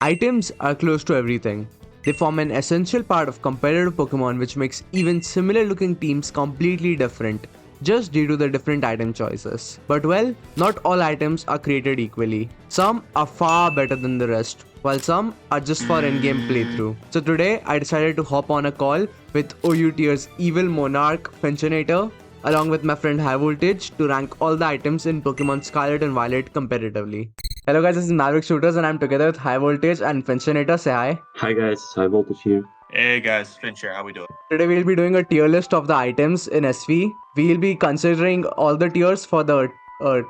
Items are close to everything. They form an essential part of competitive Pokemon, which makes even similar looking teams completely different, just due to the different item choices. But well, not all items are created equally. Some are far better than the rest, while some are just for in-game playthrough. So today, I decided to hop on a call with OU Tier's Evil Monarch Finchinator, along with my friend Highv0ltag, to rank all the items in Pokemon Scarlet and Violet competitively. Hello guys, this is Maverick Shooters and I'm together with Highv0ltag and Finchinator. Say hi. Hi guys, Highv0ltag here. Hey guys, Finch here. How we doing? Today we'll be doing a tier list of the items in SV. We'll be considering all the tiers for the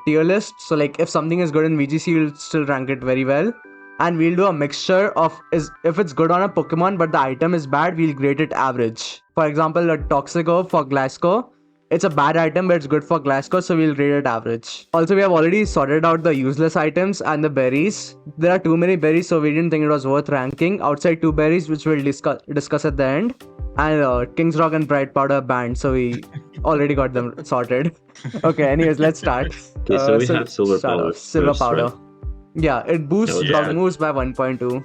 tier list. So like if something is good in VGC, we'll still rank it very well. And we'll do a mixture of if it's good on a Pokemon but the item is bad, we'll grade it average. For example, a Toxic Herb for Glasgow. It's a bad item but it's good for Glasgow, so we'll rate it average. Also, we have already sorted out the useless items and the berries. There are too many berries, so we didn't think it was worth ranking. Outside 2 berries, which we'll discuss at the end. And King's Rock and Bright Powder banned, so we already got them sorted. Okay, anyways, let's start. Okay, so we have Silver Powder. Silver first, Powder. right? Yeah, it boosts Yeah. dog moves by 1.2.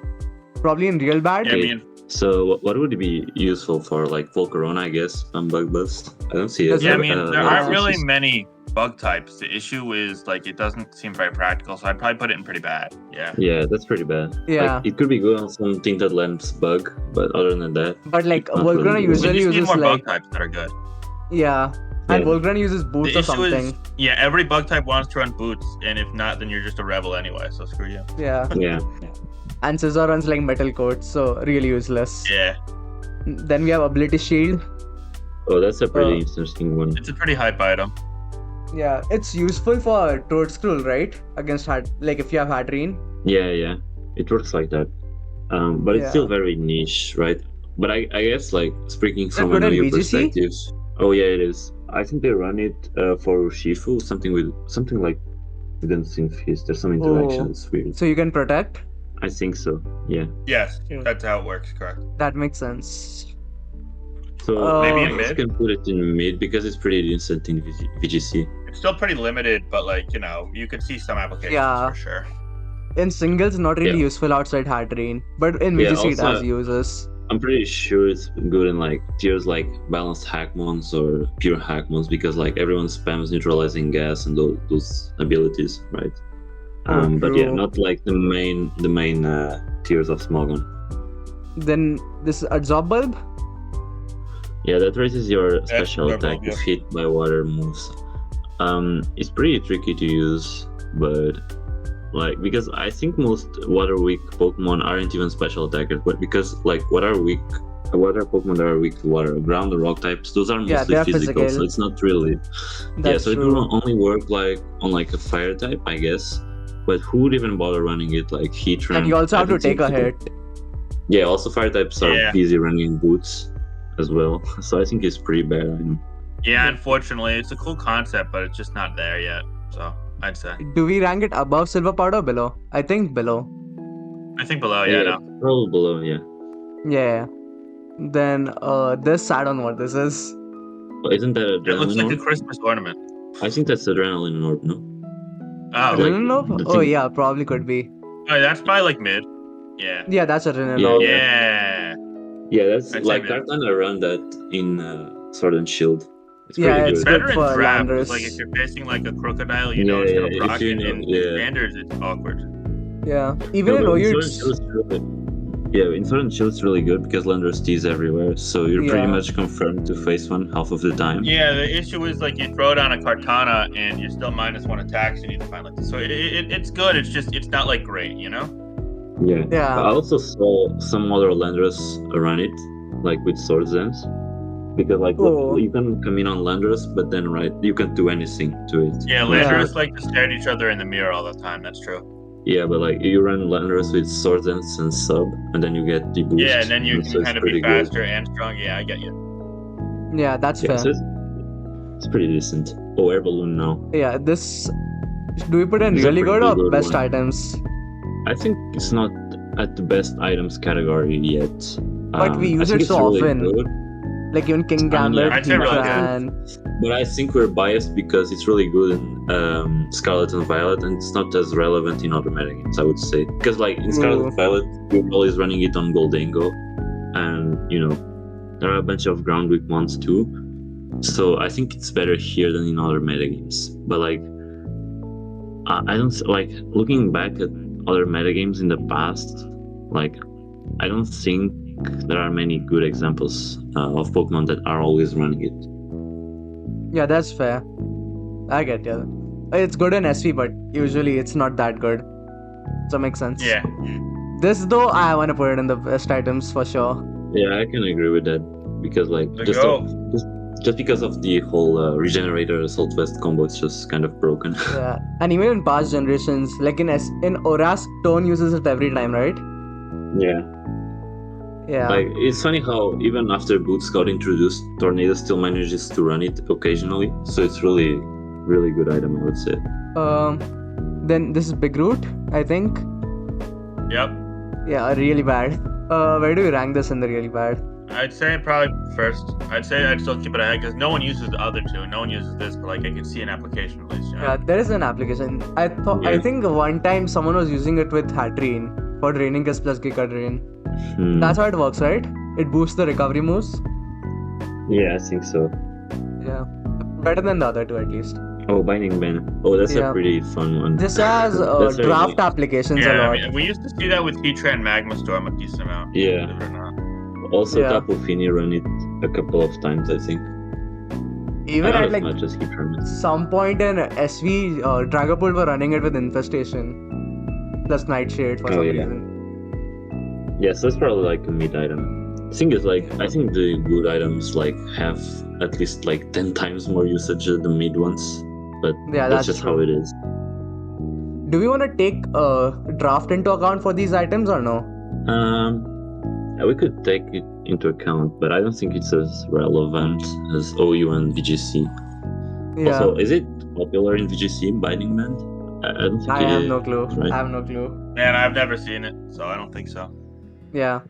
Probably in real bad. Yeah, I mean, So what would it be useful for? Like Volcarona, I guess, on Bug Bust? I don't see it. Does yeah, I it- mean, there lot of aren't really uses. many bug types. The issue is like it doesn't seem very practical, so I'd probably put it in pretty bad. Yeah. Yeah, that's pretty bad. Yeah. Like, it could be good on some Tinted Lamps bug, but other than that, But like Not really Volcarona good. We usually just need uses more like bug types that are good. yeah. And Yeah. Volcarona uses The boots or issue something. is, yeah, every bug type wants to run boots, and if not, then you're just a rebel anyway. So screw you. Yeah. yeah. And Scizor runs like metal coats, so really useless. Yeah, Then we have Ability Shield. Oh, that's a pretty Uh, interesting one. it's a pretty hype item. Yeah, it's useful for Toadstool, right? Against like if you have Hadreen. Yeah, it works like that. But it's Yeah. still very niche, right? But I guess like speaking it from good a in new VGC? perspective. Oh yeah, it is. I think they run it for Urshifu, something like Hidden Fist. There's some interaction. Oh. It's weird. So you can protect. I think so. Yeah. Yes, Yeah. that's how it works. Correct. That makes sense. So Maybe I in guess mid? you can put it in mid because it's pretty decent in VGC. It's still pretty limited, but like you could see some applications Yeah. for sure. In singles, not really Yeah. useful outside Hadreen, but in Yeah, VGC it also- has uses. I'm pretty sure it's good in like tiers like balanced Hackmons or pure Hackmons because like everyone spams neutralizing gas and those abilities, right? But yeah, true. not like the main tiers of Smogon. Then this Absorb Bulb. Yeah, that raises your special That's attack double, if hit by water moves. It's pretty tricky to use, but like because I think most water weak Pokemon aren't even special attackers, but because like what are Pokemon that are weak to water? Ground or rock types, those are Yeah, mostly they're physical, so physical. it's not really. That's yeah, so it true. will only work like on like a fire type, I guess. But who would even bother running it like Heatran? And you also I have to don't think take a people- hit. Yeah, also fire types are Yeah. busy running boots as well, so I think it's pretty bad. I know. Yeah, unfortunately, it's a cool concept, but it's just not there yet. So I'd say. Do we rank it above Silver Powder or below? I think below. I think below, yeah, no. Probably below, yeah. Yeah. Then this I don't know what this is. But isn't that It looks adrenaline like a orb? Christmas ornament. I think that's adrenaline orb, no? Oh, Like, Adrenaline? the Oh thing- yeah, probably could be. oh, that's probably like mid. Yeah. Yeah, that's Adrenaline. Yeah, orb. Yeah. Yeah, that's I'd like say Kartana run that in Sword and Shield. It's Yeah, pretty it's good. Better good in for draft. 'Cause, Landers. Like if you're facing like a crocodile, you know Yeah, it's yeah, gonna if proc you it. know- In yeah. standards, it's awkward. Yeah. Even No, in but OU, Sword and it's Shield's in Sword and Shield's really good because Landers tease everywhere, so you're pretty Yeah. much confirmed to face one half of the time. Yeah, the issue is like you throw down a Kartana and you're still -1 attacks. You need to find like so it's good. It's just it's not like great, you know. Yeah. Yeah. I also saw some other Landers run it, like with Sword Ends. Because like Oh. you can come in on Landers, but then you can't do anything to it. Yeah, Right? Landers like to stare at each other in the mirror all the time. That's true. Yeah, but like you run Landers with Sword Ends and Sub, and then you get the boost. Yeah, and then you so can it's kind of be pretty good. faster and strong. Yeah, I get you. yeah, that's Yeah, fair. so it's pretty decent. Oh, Air Balloon now. Yeah, this. Do we put in It's a really good pretty or good best one. items? I think it's not at the best items category yet. But we I use think it so it's really often. good. Like even King I mean, yeah, Gambit, I'd say really good. Heatran. But I think we're biased because it's really good in Scarlet and Violet, and it's not as relevant in other metagames, I would say. Because like in Scarlet Ooh. and Violet, you're always running it on Goldango, and there are a bunch of ground weak ones too. So I think it's better here than in other metagames. But like, I don't like looking back at other metagames in the past. Like, I don't think there are many good examples of Pokemon that are always running it. Yeah, that's fair. I get you. It's good in SV, but usually it's not that good. So makes sense. Yeah. This though, I want to put it in the best items for sure. Yeah, I can agree with that because like There you go. just because of the whole Regenerator Assault Vest combo, it's just kind of broken. Yeah, and even in past generations, like in Orask, Tone uses it every time, right? Yeah. Yeah. Like, it's funny how even after Boots got introduced, Tornado still manages to run it occasionally. So it's really, really good item, I would say. Then this is Big Root, I think. Yep. Yeah, really bad. Where do you rank this in the really bad? I'd say probably first. I'd say I'd still keep it ahead because no one uses the other two. No one uses this, but like I can see an application at least. Yeah, there is an application. I Yeah. think one time someone was using it with Hatrine for draining his plus Giga Drain. Hmm. That's how it works, right? It boosts the recovery moves. Yeah, I think so. Yeah, better than the other two at least. Oh, Binding Ban. Oh, that's Yeah. a pretty fun one. This has That's very draft nice. applications a Yeah, I lot. mean, we used to see that with Heatran Magma Storm a decent amount. Yeah. Believe it or not. Also, Yeah. Tapu Fini run it a couple of times, I think. Even Not at as like much as Heatran. some point in SV, Dragapult were running it with Infestation plus Nightshade for Oh, some yeah. reason. Yeah, so it's probably like a mid item. Thing is, like, I think the good items like have at least like 10 times more usage than the mid ones, but Yeah, that's that's just true. how it is. Do we want to take draft into account for these items or no? Yeah, we could take it into account, but I don't think it's as relevant as OU and VGC. Yeah, Also, is it popular in VGC, Binding Band? I don't think I it have is, no clue. right? I have no clue. Man, I've never seen it, so I don't think so. Yeah.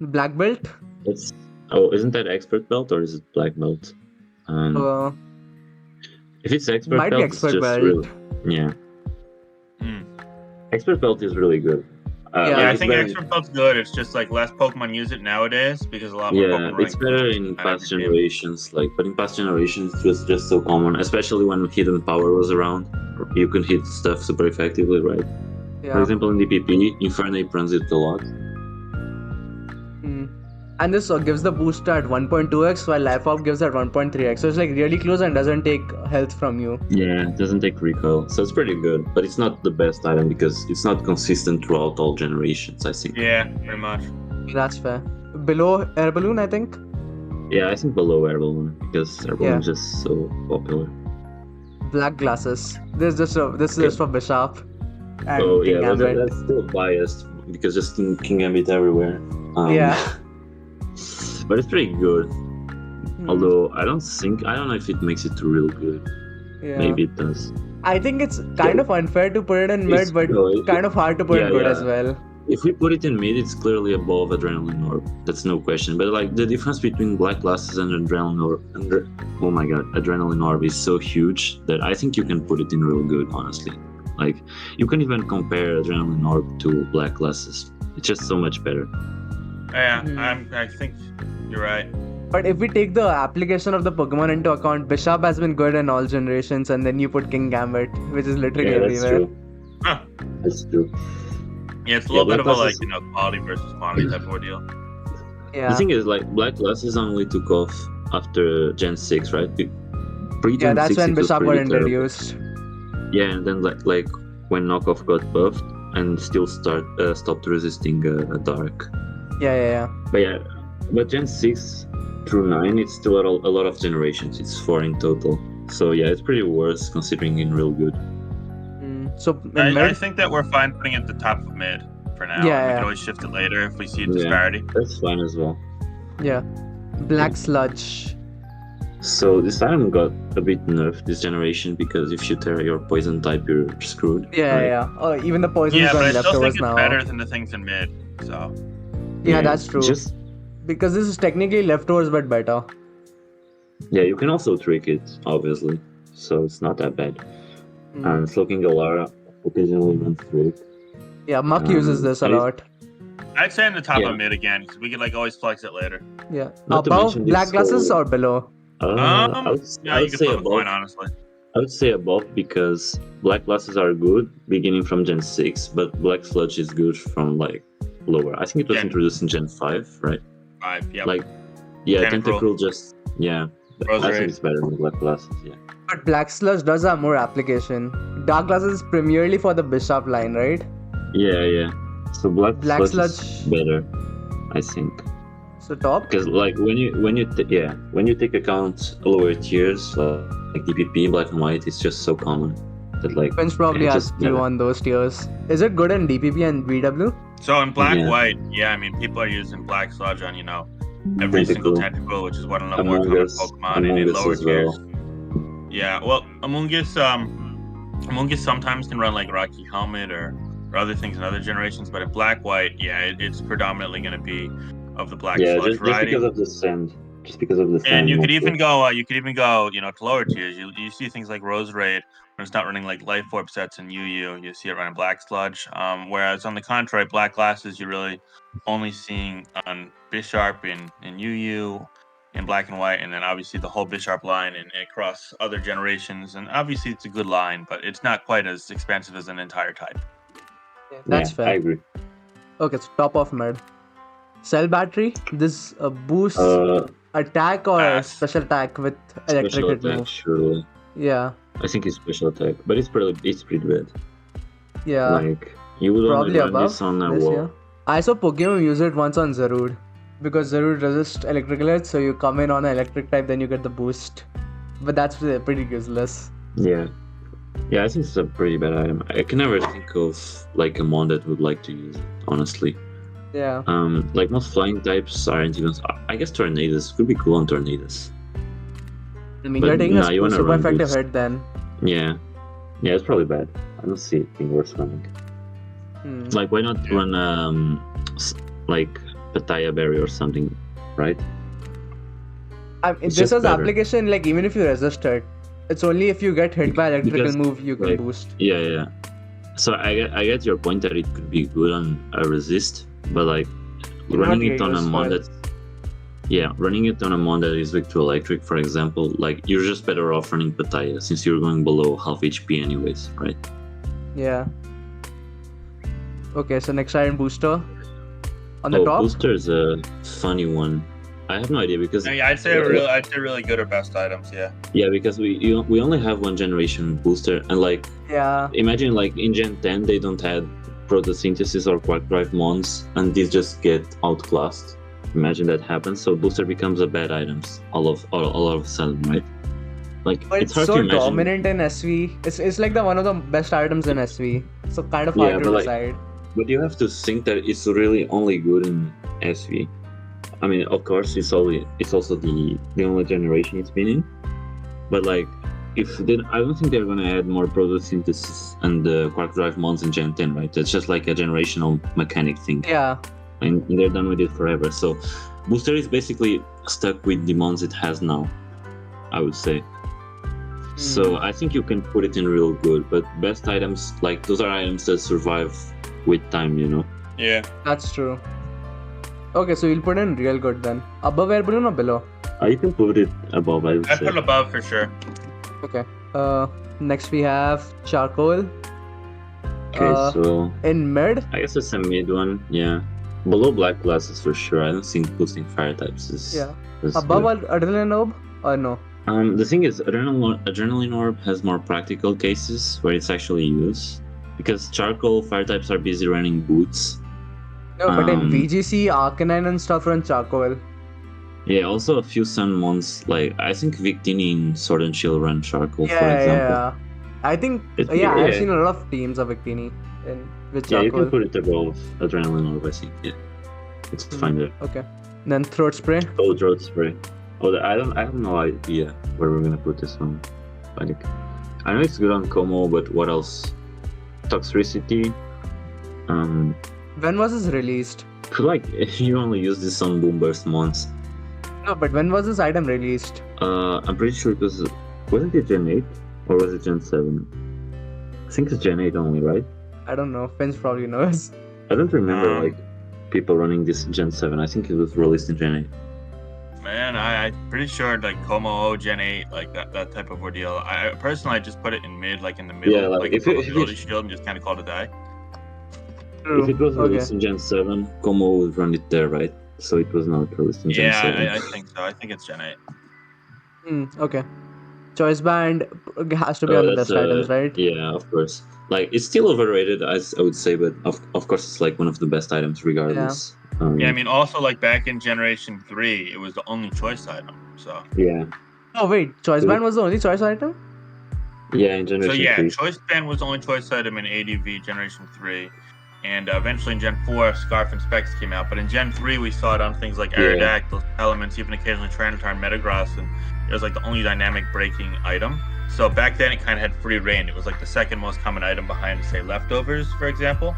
Black Belt. Isn't that Expert Belt or is it Black Belt? Uh, If it's Expert might be Belt, Expert it's just Belt. really, yeah. Hmm. Expert Belt is really good. Yeah, Yeah, I it's think better- Expert Belt's good. It's just like less Pokemon use it nowadays because a lot more Yeah, Pokemon it's running better Potions in on past every team. generations, but in past generations it was just so common, especially when Hidden Power was around. You could hit stuff super effectively, right? For yeah. example, in DPP, Infernape runs it a lot. Mm. And this gives the boost at 1.2x while Life Orb gives at 1.3x. So it's like really close and doesn't take health from you. Yeah, it doesn't take recoil, so it's pretty good, but it's not the best item because it's not consistent throughout all generations, I think. Yeah, pretty much. That's fair. Below Air Balloon, I think. Yeah, I think below Air Balloon because Air Balloon is just so popular. Black Glasses. This is just for Bishop. And Oh King yeah, but Gambit. that's still biased because just King Gambit everywhere. Yeah. But it's pretty good. Hmm. Although I don't know if it makes it real good. Yeah. Maybe it does. I think it's kind of unfair to put it in It's- mid, but no, it- kind of hard to put in yeah, good yeah. as well. If we put it in mid, it's clearly above Adrenaline Orb. That's no question. But like the difference between Black Glasses and Adrenaline Orb, oh my god, Adrenaline Orb is so huge that I think you can put it in real good. Honestly, like you can even compare Adrenaline Orb to Black Glasses. It's just so much better. Yeah, Hmm. I think you're right. But if we take the application of the Pokemon into account, Bishop has been good in all generations, and then you put King Gambit, which is literally Yeah, that's everywhere. true. Huh. That's true. Yeah, it's a little Yeah, bit of a Black like Glasses- quality versus quantity type of ordeal. The Yeah. thing is, like Black Glasses only took off after Gen 6, right? Pre-Gen Yeah, that's 6, when it was Bishop got pretty terrible. introduced. Yeah, and then like when Knockoff got buffed and still stopped resisting Dark. Yeah. But Gen 6 through 9, it's still a lot of generations. It's 4 in total. So yeah, it's pretty worse considering in real good. So in I mid, think that we're fine putting it at the top of mid for now. Yeah, We yeah. can always shift it later if we see a Yeah. disparity. That's fine as well. yeah, Black Sludge. So this item got a bit nerfed this generation because if you tear your poison type, you're screwed. Yeah, right? yeah. Oh, even the poison's Yeah, but on I still leftovers think it's now. better than the things in mid. So Yeah, that's true. Because this is technically leftovers but better. Yeah, you can also trick it, obviously, so it's not that bad. Hmm. And Soaking Galara occasionally runs trick. Yeah, Muck uses this a and it's- lot. I'd say in the top Yeah. of mid again, because we could like always flex it later. Yeah. Not to Above mention black this glasses whole- or below? I would, Yeah, I you would could say flip a above. coin, honestly. I would say above because black glasses are good beginning from Gen 6, but black sludge is good from like lower. I think it was Gen- introduced in Gen 5, right? 5, yep. Like, yeah, Tentacruel. Tentacruel just, yeah. Rose I Ray. think it's better than black glasses, yeah. But black sludge does have more application. Dark glasses is primarily for the bishop line, right? Yeah. So black Black sludge is sludge. better, I think. So top? Because like when you take account lower tiers like DPP, black and white, it's just so common that like Finch probably it's has just few better. on those tiers. Is it good in DPP and VW? So in black Yeah. white, yeah, I mean people are using black sludge on every single tentacle, which is one of the more Among common Us, Pokemon, and in Among Us lower as tiers. well. Yeah, well, Among Us sometimes can run like Rocky Helmet or other things in other generations, but in black white, yeah, it's predominantly going to be of the black Yeah, sludge just variety. because of the sand. Just because of the sand. And you could mostly. even go, to lower tiers. You see things like Rose Raid when it's not running like Life Orb sets in UU. You see it running Black Sludge. Whereas on the contrary, Black Glasses you're really only seeing on Bisharp in UU, in Black and White, and then obviously the whole Bisharp line and across other generations. And obviously it's a good line, but it's not quite as expensive as an entire type. That's Yeah, fair. I agree. Okay, so top of mid. Cell battery. This boosts Uh, attack or Pass. special attack with electric special hit attack, move. surely. Yeah. I think it's special attack, but it's pretty bad. Yeah. Like you would Probably only run above this on a this, wall. yeah. I saw Pokemon use it once on Zarude. Because Zarude resists electrical hits, so you come in on an electric type, then you get the boost. But that's pretty useless. Yeah. Yeah, I think it's a pretty bad item. I can never think of like a mon that would like to use it, honestly. Yeah. Like most flying types aren't even. I guess Tornadus could be cool on Tornadus. I mean, But you're taking nah, you a wanna super run effective boost. hit then. Yeah, it's probably bad. I don't see it being worth running. Like, why not run like Pattaya Berry or something, right? It's This just is better. application, like even if you resist it, it's only if you get hit by electrical Because, move you can like, boost. Yeah. So I get your point that it could be good on a resist, but like Not running it really on a mon useful. that's running it on a mon that is weak to electric, for example, like you're just better off running Pattaya since you're going below half HP anyways, right? Yeah. Okay, so next item booster. On the top? Booster is a funny one. I have no idea because Yeah, I'd say really good or best items. Yeah. because we only have one generation booster, and like Yeah. imagine like in Gen 10 they don't have photosynthesis or quark drive mons, and these just get outclassed. Imagine that happens, so booster becomes a bad items all of a sudden, right? Like But it's it's hard so to imagine. dominant in SV. It's like one of the best items in SV. So kind of Yeah, hard to but, like, decide. But you have to think that it's really only good in SV. I mean, of course, it's also the only generation it's been in. But like, I don't think they're gonna add more photosynthesis and the quark drive mons in Gen 10, right? That's just like a generational mechanic thing, Yeah. and they're done with it forever. So, booster is basically stuck with the mons it has now, I would say. So I think you can put it in real good, but best items, like those are items that survive with time, you know? Yeah. That's true. Okay, so you'll put in real good then. Above air balloon or below? You can put it above, I would I'd say. put it above for sure. Okay. Next we have charcoal. Okay, so In mid, I guess it's a mid one, yeah. Below black glasses for sure. I don't think boosting fire types is. yeah. is Above good. adrenaline orb or no? The thing is, adrenaline orb has more practical cases where it's actually used, because charcoal fire types are busy running boots. No, but in Um, VGC, Arcanine and stuff run charcoal. Yeah, also a few sun mons, like I think Victini in Sword and Shield run charcoal, for example. Yeah. I think I've yeah. seen a lot of teams of Victini with Yeah, you charcoal. can put it above adrenaline orb, I think. Yeah, it's fine there. Okay. Then throat spray. Oh, drought spray. I have no idea where we're gonna put this one. Like, I know it's good on Como, but what else? Toxicity. When was this released? feel like you only use this on Boom Burst once. No, but when was this item released? I'm pretty sure it wasn't it Gen 8 or was it Gen 7? I think it's Gen 8 only, right? I don't know. Finch probably knows. I don't remember like people running this Gen 7. I think it was released in Gen 8. Man, I'm pretty sure like Como Gen 8, like that type of ordeal. I personally just put it in mid, like in the middle, Yeah, like if ability shield and just kind of called it die. If it was released in Gen 7, Como would run it there, right? So it was not released in Gen 7. Yeah, I think so. I think it's Gen 8. Okay. Choice band has to be on the best items, right? Yeah, of course. Like it's still overrated, as I would say, but of course it's like one of the best items regardless. Yeah, I mean, also like back in Generation 3, it was the only choice item. So yeah. Oh wait, choice band was the only choice item? Yeah, in Generation 3. Choice band was the only choice item in ADV Generation 3. And eventually in Gen 4, Scarf and Specs came out. But in Gen 3, we saw it on things like Aerodactyl, Elements, even occasionally Tyranitar and Metagross. And it was like the only dynamic breaking item. So back then, it kind of had free reign. It was like the second most common item behind, say, Leftovers, for example.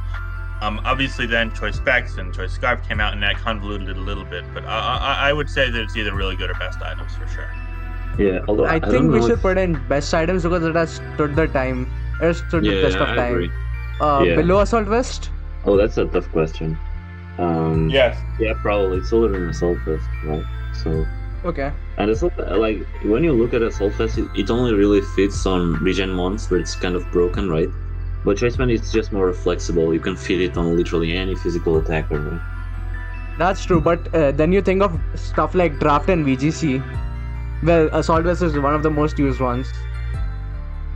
Obviously, then Choice Specs and Choice Scarf came out, and that convoluted it a little bit. But I would say that it's either really good or best items for sure. Yeah, although I think we should put in best items because it has stood the time. It has stood the test of time. Below Assault Vest? Oh, that's a tough question. Yes. Yeah, probably. It's older than Assault Vest, right? So. Okay. And it's like when you look at Assault Vest, it only really fits on regen mons where it's kind of broken, right? But Choice Band is just more flexible. You can fit it on literally any physical attacker, right? That's true, but then you think of stuff like Draft and VGC. Well, Assault Vest is one of the most used ones.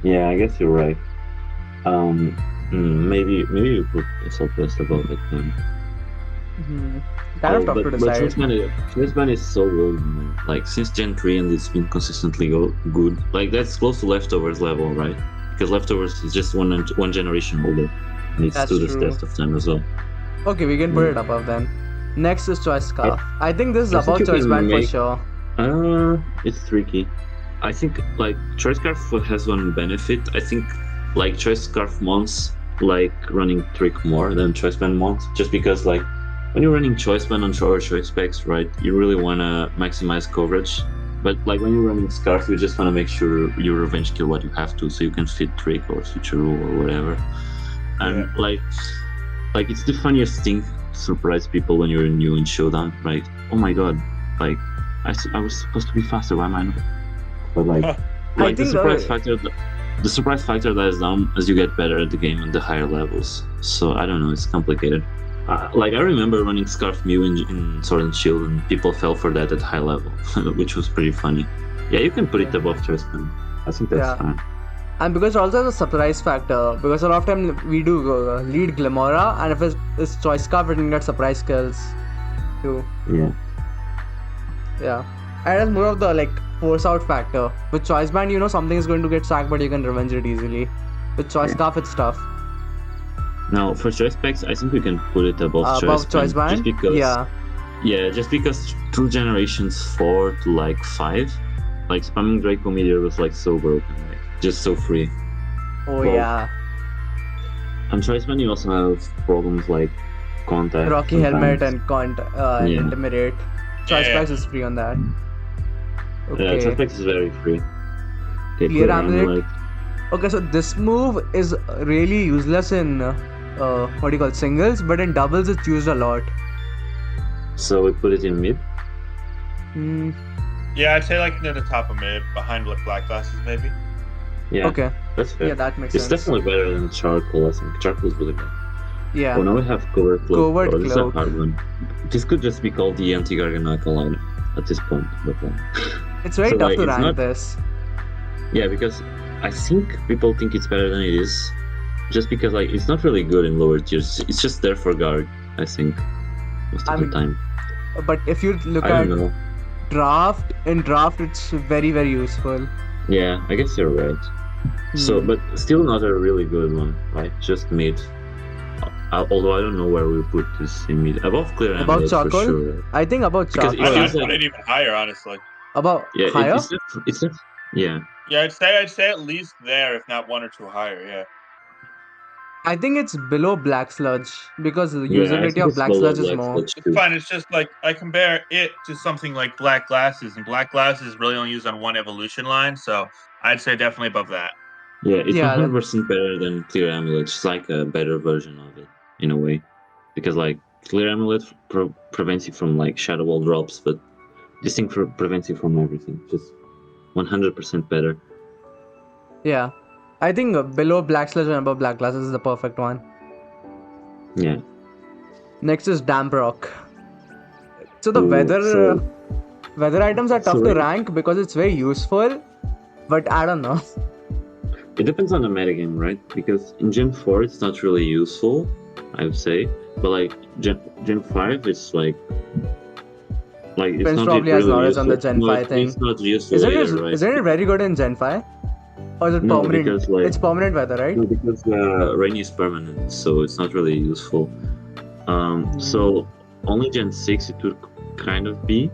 Yeah, I guess you're right. Maybe you put Assault Vest above it then. Kind of tough to decide. Choice Band is so good, man. Like since Gen 3 and it's been consistently good. Like that's close to Leftovers level, right? Because Leftovers is just one generation older. And it's stood the test of time as well. Okay, we can put it above then. Next is Choice Scarf. I think this is above Choice Band for sure. It's tricky. I think like Choice Scarf has one benefit. I think like Choice Scarf mons like running Trick more than Choice Band mons, just because like when you're running Choice Band on Choice Specs, right, you really want to maximize coverage. But like when you're running Scarf, you just want to make sure you revenge kill what you have to, so you can fit Trick or Switcheroo or whatever. And like it's the funniest thing to surprise people when you're new in Showdown, right? Oh my god, like I was supposed to be faster, why am I not? But like the surprise factor dies down as you get better at the game on the higher levels. So I don't know, it's complicated. Like I remember running Scarf Mew in Sword and Shield, and people fell for that at high level, which was pretty funny. Yeah, you can put it above Choice Band. I think that's fine. And because also the surprise factor, because a lot of time we do lead Glimora, and if it's Choice Scarf, we can get surprise kills too. Yeah. And it's more of the like force out factor. With Choice Band, you know something is going to get sacked, but you can revenge it easily. With Choice Scarf, it's tough. Now for Choice Specs, I think we can put it above Choice Band. Just because, just because through generations 4 to like 5, like spamming Draco Meteor was like so broken, like just so free. And Choice Band, you also have problems like Contact, Rocky Helmet and Intimidate. Choice Specs is free on that. Yeah, Choice Specs is very free. Clear Amulet. Okay, so this move is really useless in singles, but in doubles it's used a lot. So we put it in mid? Yeah, I'd say like near the top of mid, behind like Black Glasses maybe. Yeah. Okay. That's fair. Yeah, that makes sense. It's definitely better than Charcoal, I think. Charcoal is really bad. Yeah. Oh, now we have Covert Cloak. Covert Cloak. This is a hard one. This could just be called the anti-Garganacal item at this point. But, it's very tough to rank this. Yeah, because I think people think it's better than it is. Just because like it's not really good in lower tiers. It's just there for guard, I think. Most of the time. But if you look at draft, it's very, very useful. Yeah, I guess you're right. So, but still not a really good one, right? Just mid. Although I don't know where we put this in mid. Above Clear Amulet. Above Charcoal? For sure. I think above Charcoal. I'd put it even higher, honestly. Above higher? Yeah. Yeah, I'd say at least there, if not 1 or 2 higher. Yeah. I think it's below Black Sludge because the Yeah, I usability think of it's Black below Sludge is Black more. Sludge It's too. fine. It's just like I compare it to something like Black Glasses, and Black Glasses is really only used on one evolution line, so I'd say definitely above that. Yeah, it's Yeah, 100% better than Clear Amulet. It's like a better version of it in a way, because like Clear Amulet prevents you from like Shadow Wall drops, but this thing prevents you from everything. Just 100% better. Yeah. I think below Black Sludge and above Black Glasses is the perfect one. Yeah. Next is Damp Rock. So the Ooh, weather items are tough so to it, rank because it's very useful, but I don't know. it depends on the metagame, right? Because in Gen 4 it's not really useful, I would say, but like Gen 5 it's like it's Prince not probably has really knowledge on useful. the Gen No, 5 thing. it's not useful either, right? Isn't it very good in Gen 5? Or is it No, permanent? because like It's permanent weather, right? no, because rain is permanent, so it's not really useful. So only Gen 6 it would kind of be,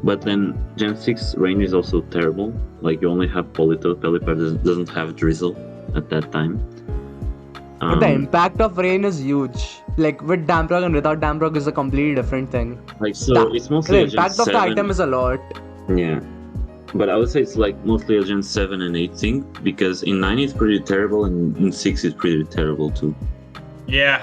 but then Gen 6 rain is also terrible. Like you only have Polito, Pelipper doesn't have Drizzle at that time. But the impact of rain is huge. Like with Damp Rock and without Damp Rock is a completely different thing. Like so, it's mostly The a Gen impact of 7. the item is a lot. Yeah, but I would say it's like mostly a Gen 7 and 8 thing because in 9 it's pretty terrible and in 6 it's pretty terrible too. Yeah.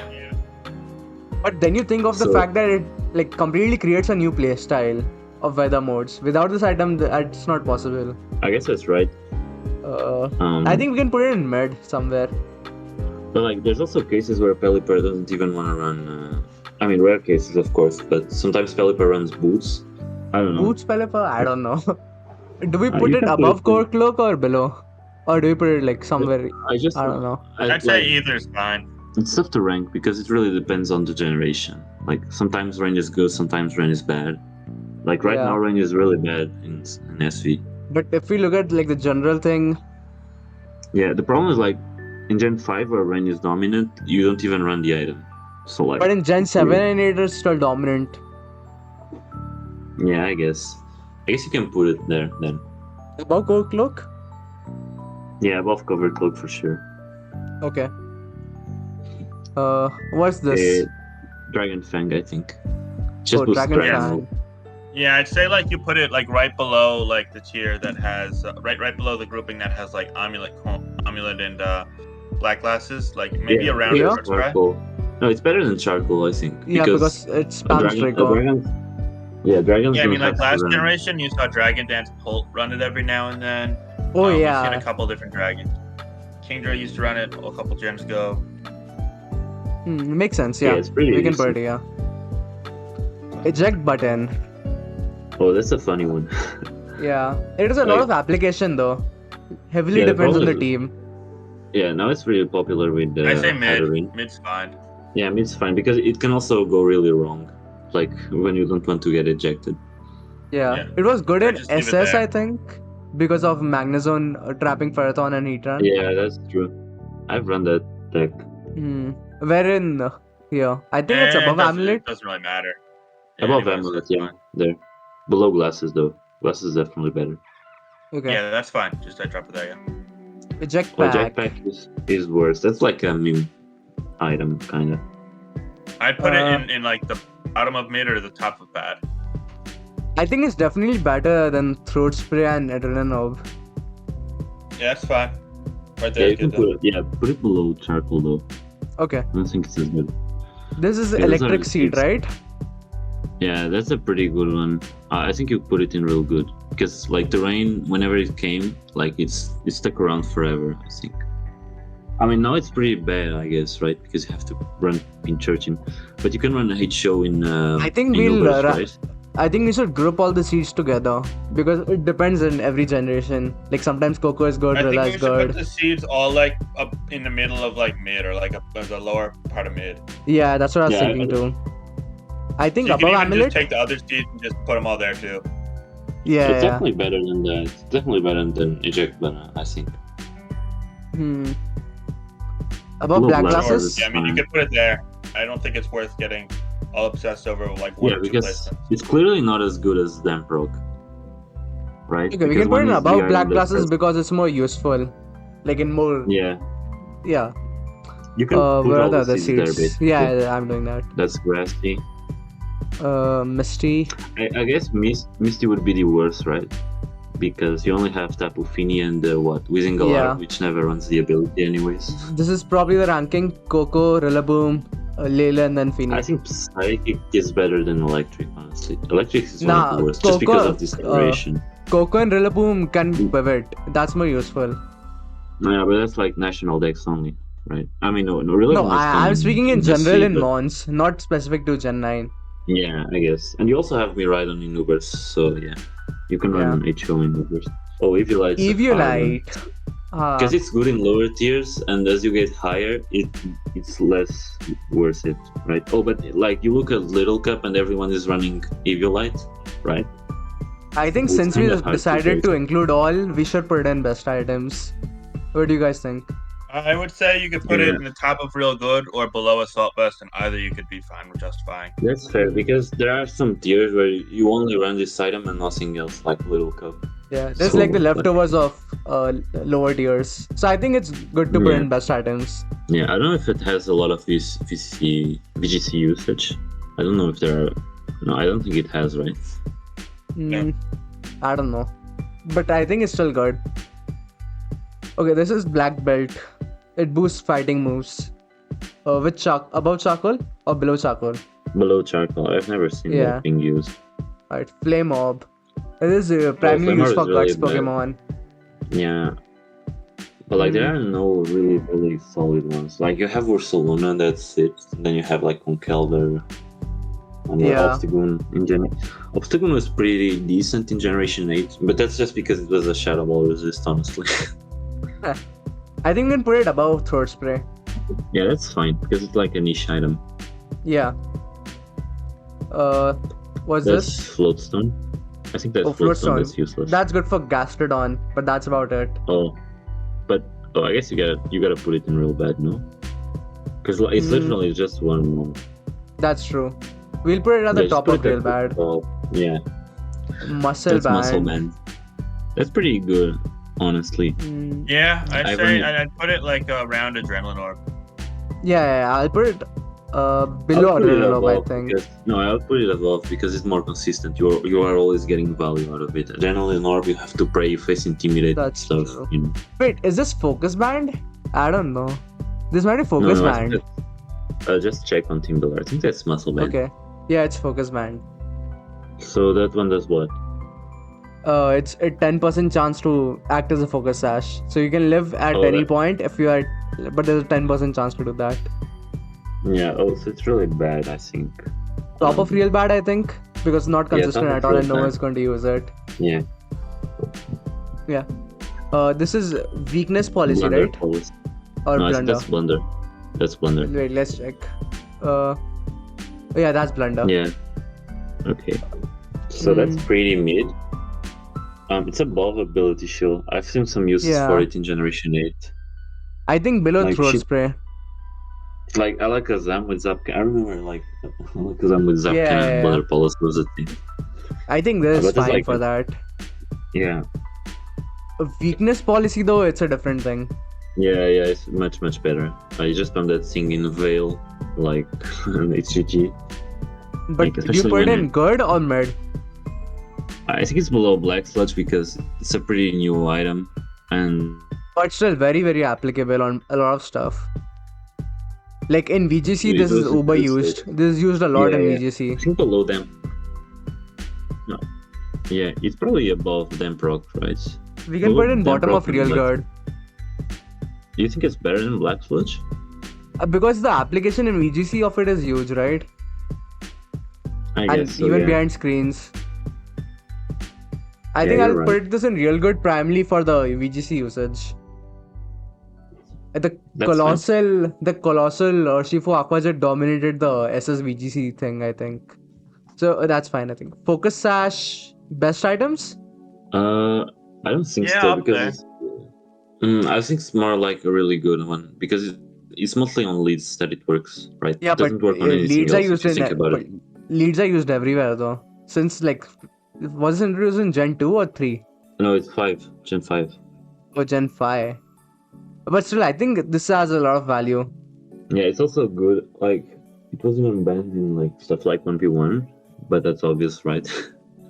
But then you think of the So- fact that it like completely creates a new playstyle of weather modes. Without this item, it's not possible. I guess that's right. I think we can put it in mid somewhere. But like, there's also cases where Pelipper doesn't even want to run. I mean, rare cases, of course, but sometimes Pelipper runs Boots. I don't know. Boots Pelipper? I don't know. Do we put You it can put above it Covert Cloak or below? Or do we put it like somewhere? I don't know. I'd say either is fine. It's tough to rank because it really depends on the generation. Like sometimes rain is good, sometimes rain is bad. Like right Yeah. now, rain is really bad in SV. But if we look at like the general thing, Yeah, the problem is like in Gen 5 where rain is dominant, you don't even run the item. So like. but in Gen 7 and 8 it's still dominant. Yeah, I guess you can put it there then. Above Covert Cloak? Yeah, above Covert Cloak for sure. Okay. What's this? Dragon Fang, I think. Just boosts Dragon Dragon Fang. Roll. Yeah, I'd say like you put it like right below like the tier that has right below the grouping that has like Amulet and Black Glasses, like maybe around Yeah. Torch Cry. Charcoal. No, it's better than Charcoal, I think. Yeah, because it spams Draco. Dragons Yeah, I don't mean like have to last run. generation you saw Dragon Dance run it every now and then. Oh We've seen yeah. a couple different dragons. Kingdra used to run it a couple gens ago. Makes sense, Yeah, yeah. it's pretty We can easy. put it, yeah. Eject Button. Oh, that's a funny one. Yeah. It is a lot Like- of application though. Heavily Yeah, the depends on the problem is- team. Yeah, now it's really popular with I say mid. Halloween. Mid's fine. Yeah, mid's fine because it can also go really wrong. Like when you don't want to get ejected. Yeah. Yeah. It was good I in just leave it SS, there. I think. Because of Magnezone trapping Ferrothorn and Heatran. Yeah, that's true. I've run that deck. Wherein here. I think it's above Amulet. It doesn't really matter. Yeah, Above anyways, Amulet, that's yeah. fine. There. Below Glasses though. Glasses is definitely better. Okay. Yeah, that's fine. Just I drop it there. Yeah. Eject Well, Pack. Jack Pack is worse. That's like a new item, kind of. I'd put it in like the bottom of mid or the top of bad. I think it's definitely better than Throat Spray and Adrenaline Orb. Yeah, that's fine. Right Yeah, there. you can put it below Charcoal though. Okay. I don't think it's as good. This is Yeah, those Electric are- Seed, right? Yeah, that's a pretty good one. I think you put it in real good because like the rain, whenever it came, like it stuck around forever. I think. I mean, now it's pretty bad, I guess, right? Because you have to run in Churchin, but you can run a H-Show in. I think in we'll Ubers, right? I think we should group all the seeds together because it depends in every generation. Like sometimes Coco is good, I think Rilla we is should put good. the seeds all like up in the middle of like mid or like the lower part of mid. Yeah, that's what I was Yeah, thinking too. I think You can above even Amulet. just take the other seeds and just put them all there too. Yeah, It's yeah. definitely better than that. It's definitely better than Eject Button, I think. Above Low Black Glasses. Glasses. Yeah, I mean you could put it there. I don't think it's worth getting all obsessed over like one Yeah, or two because placements. it's clearly not as good as Damp Rock, right? Okay, we Because can put one it is the above item Black that Glasses has- because it's more useful. Like in more. Yeah, Yeah. You can put Where are all the the other seeds there, seeds? basically. Yeah, I'm doing that. That's Grassy. Misty. I guess Misty would be the worst, right? Because you only have Tapu Fini and Whizzing Galar, Yeah. which never runs the ability anyways. This is probably the ranking: Coco, Rillaboom, Layla, and then Fini. I think Psychic is better than Electric, honestly. Electric is one Nah, of the worst, just because Coco, of discoloration. Coco and Rillaboom can pivot. That's more useful. Yeah, but that's like national decks only, right? I mean, no, Rillaboom No, is fun I'm speaking in general SC, in but Mons, not specific to Gen 9. yeah, I guess. And you also have Miraidon in Ubers, so yeah. You can Yeah. run HO in Ubers. Oh, Eviolite's a hard one. Eviolite. Because it's good in lower tiers, and as you get higher, it's less worth it, right? Oh, but like you look at Little Cup and everyone is running Eviolite, right? I think It's since we kinda hard to decided to judge. include all, we should put in best items. What do you guys think? I would say you could put it Yeah. in the top of Real Good or below Assault Vest, and either you could be fine with justifying. That's fair, because there are some tiers where you only run this item and nothing else, like Little Cup. Yeah, there's So, like the like- leftovers of lower tiers. So I think it's good to put Yeah. in best items. Yeah, I don't know if it has a lot of this VGC usage. I don't know if there are. No, I don't think it has, right? I don't know. But I think it's still good. Okay, this is Black Belt. It boosts fighting moves. With above charcoal or below charcoal? Below charcoal. I've never seen Yeah. that being used. Alright, Flame Orb. It is primarily Flame used Orb for is really Guts bad. Pokemon. Yeah. But like there are no really solid ones. Like you have Ursaluna, that's it. Then you have like Conkeldurr and Yeah. Obstagoon in Obstagoon was pretty decent in Generation 8, but that's just because it was a Shadow Ball resist, honestly. I think we can put it above Throat Spray. Yeah, that's fine because it's like a niche item. Yeah. What's That's this? Floatstone. I think that's Oh, Floatstone. Floatstone. That's useless. That's good for Gastrodon, but that's about it. I guess you gotta put it in real bad, no? Because it's literally just one more. That's true. We'll put it at the Yeah, just top put of it real at the bad. top. Yeah, Muscle that's Band. Muscle Band. That's pretty good, honestly. Yeah, I'd I've say run- I'd put it like around Adrenaline Orb. Yeah, I'll put it below I'll put it Adrenaline Orb, I above think. because I'll put it above because it's more consistent. You are always getting value out of it. Adrenaline Orb, you have to pray you face Intimidate That's stuff. true. You know. Wait, is this Focus Band? I don't know. This might be Focus No, I think Band. just check on Timberlake. I think that's Muscle Band. Okay. Yeah, it's Focus Band. So that one does what? It's a 10% chance to act as a Focus Sash. So you can live at Oh, any that- point if you are, but there's a 10% chance to do that. Yeah. Oh, so it's really bad. I think. Top of real bad, I think, because it's not Yeah, consistent top at of all real and no bad. one's going to use it. Yeah. This is Weakness Policy, Blunder right? Policy. Or No, I think Blunder? that's Blunder. That's Blunder. Wait, let's check. Yeah, that's Blunder. Yeah. Okay. So that's pretty mid. It's above Ability Shield. I've seen some uses Yeah. for it in Generation 8. I think below Like Throat she- Spray. Like I like Azam with Zapcan. I remember like I like Azam with Zapcan Yeah, and yeah. Blunder Policy was a thing. I think this is but it's fine like for a- that. Yeah. A Weakness Policy, though, it's a different thing. Yeah, it's much better. I just found that thing in Veil, like an HGG. But Like, do you especially put it when in good or mid? I think it's below Black Sludge because it's a pretty new item, and But still very applicable on a lot of stuff. Like in VGC, It this is was uber good used. stuff. This is used a lot Yeah, in yeah. I VGC. think below them. No. Yeah, it's probably above them proc, right? We can Below put it in them bottom of proc real and good. Do you think it's better than Black Sludge? Because the application in VGC of it is huge, right? I And guess so, even yeah. behind screens. I Yeah, think you're I'll right. put this in real good primarily for the VGC usage. The That's colossal Shifu Aquajet dominated the SS VGC thing, I think. So that's fine, I think. Focus Sash, best items? I don't think Yeah, so up because I think it's more like a really good one because it's mostly on leads that it works, right? Yeah, it doesn't but work on anything leads are else if used you in think about it. leads are used everywhere though. Since like, was it introduced in Gen 2 or 3 No, it's 5, Gen 5. or Gen 5? But still, I think this has a lot of value. Yeah, it's also good. Like, it was even banned in like stuff like 1v1, but that's obvious, right?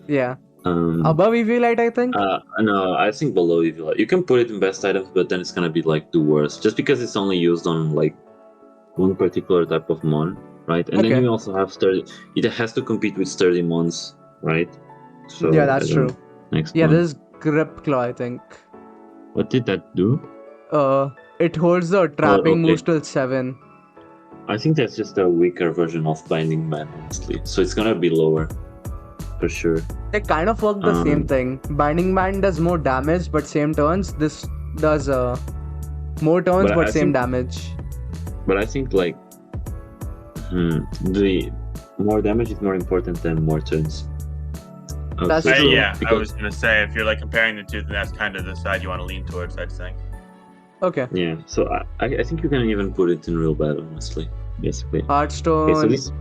Yeah. um, Above Eviolite, I think. no, I think below Eviolite. You can put it in best items, but then it's gonna be like the worst, just because it's only used on like one particular type of mon, right? And then Okay. you also have sturdy. It has to compete with sturdy mons, right? So Yeah, that's I don't true. know. Next Yeah, one. this is Grip Claw, I think. What did that do? It holds the trapping okay. moves till 7. I think that's just a weaker version of Binding Man, honestly. So it's gonna be lower, for sure. They kind of work the same thing. Binding Man does more damage, but same turns. This does more turns, but same damage. But I think like the more damage is more important than more turns. That's true. Yeah, I was gonna say if you're like comparing the two, then that's kind of the side you want to lean towards, I think. Okay. Yeah, so I think you can even put it in real bad, honestly. Basically. Hearthstone. Okay, so this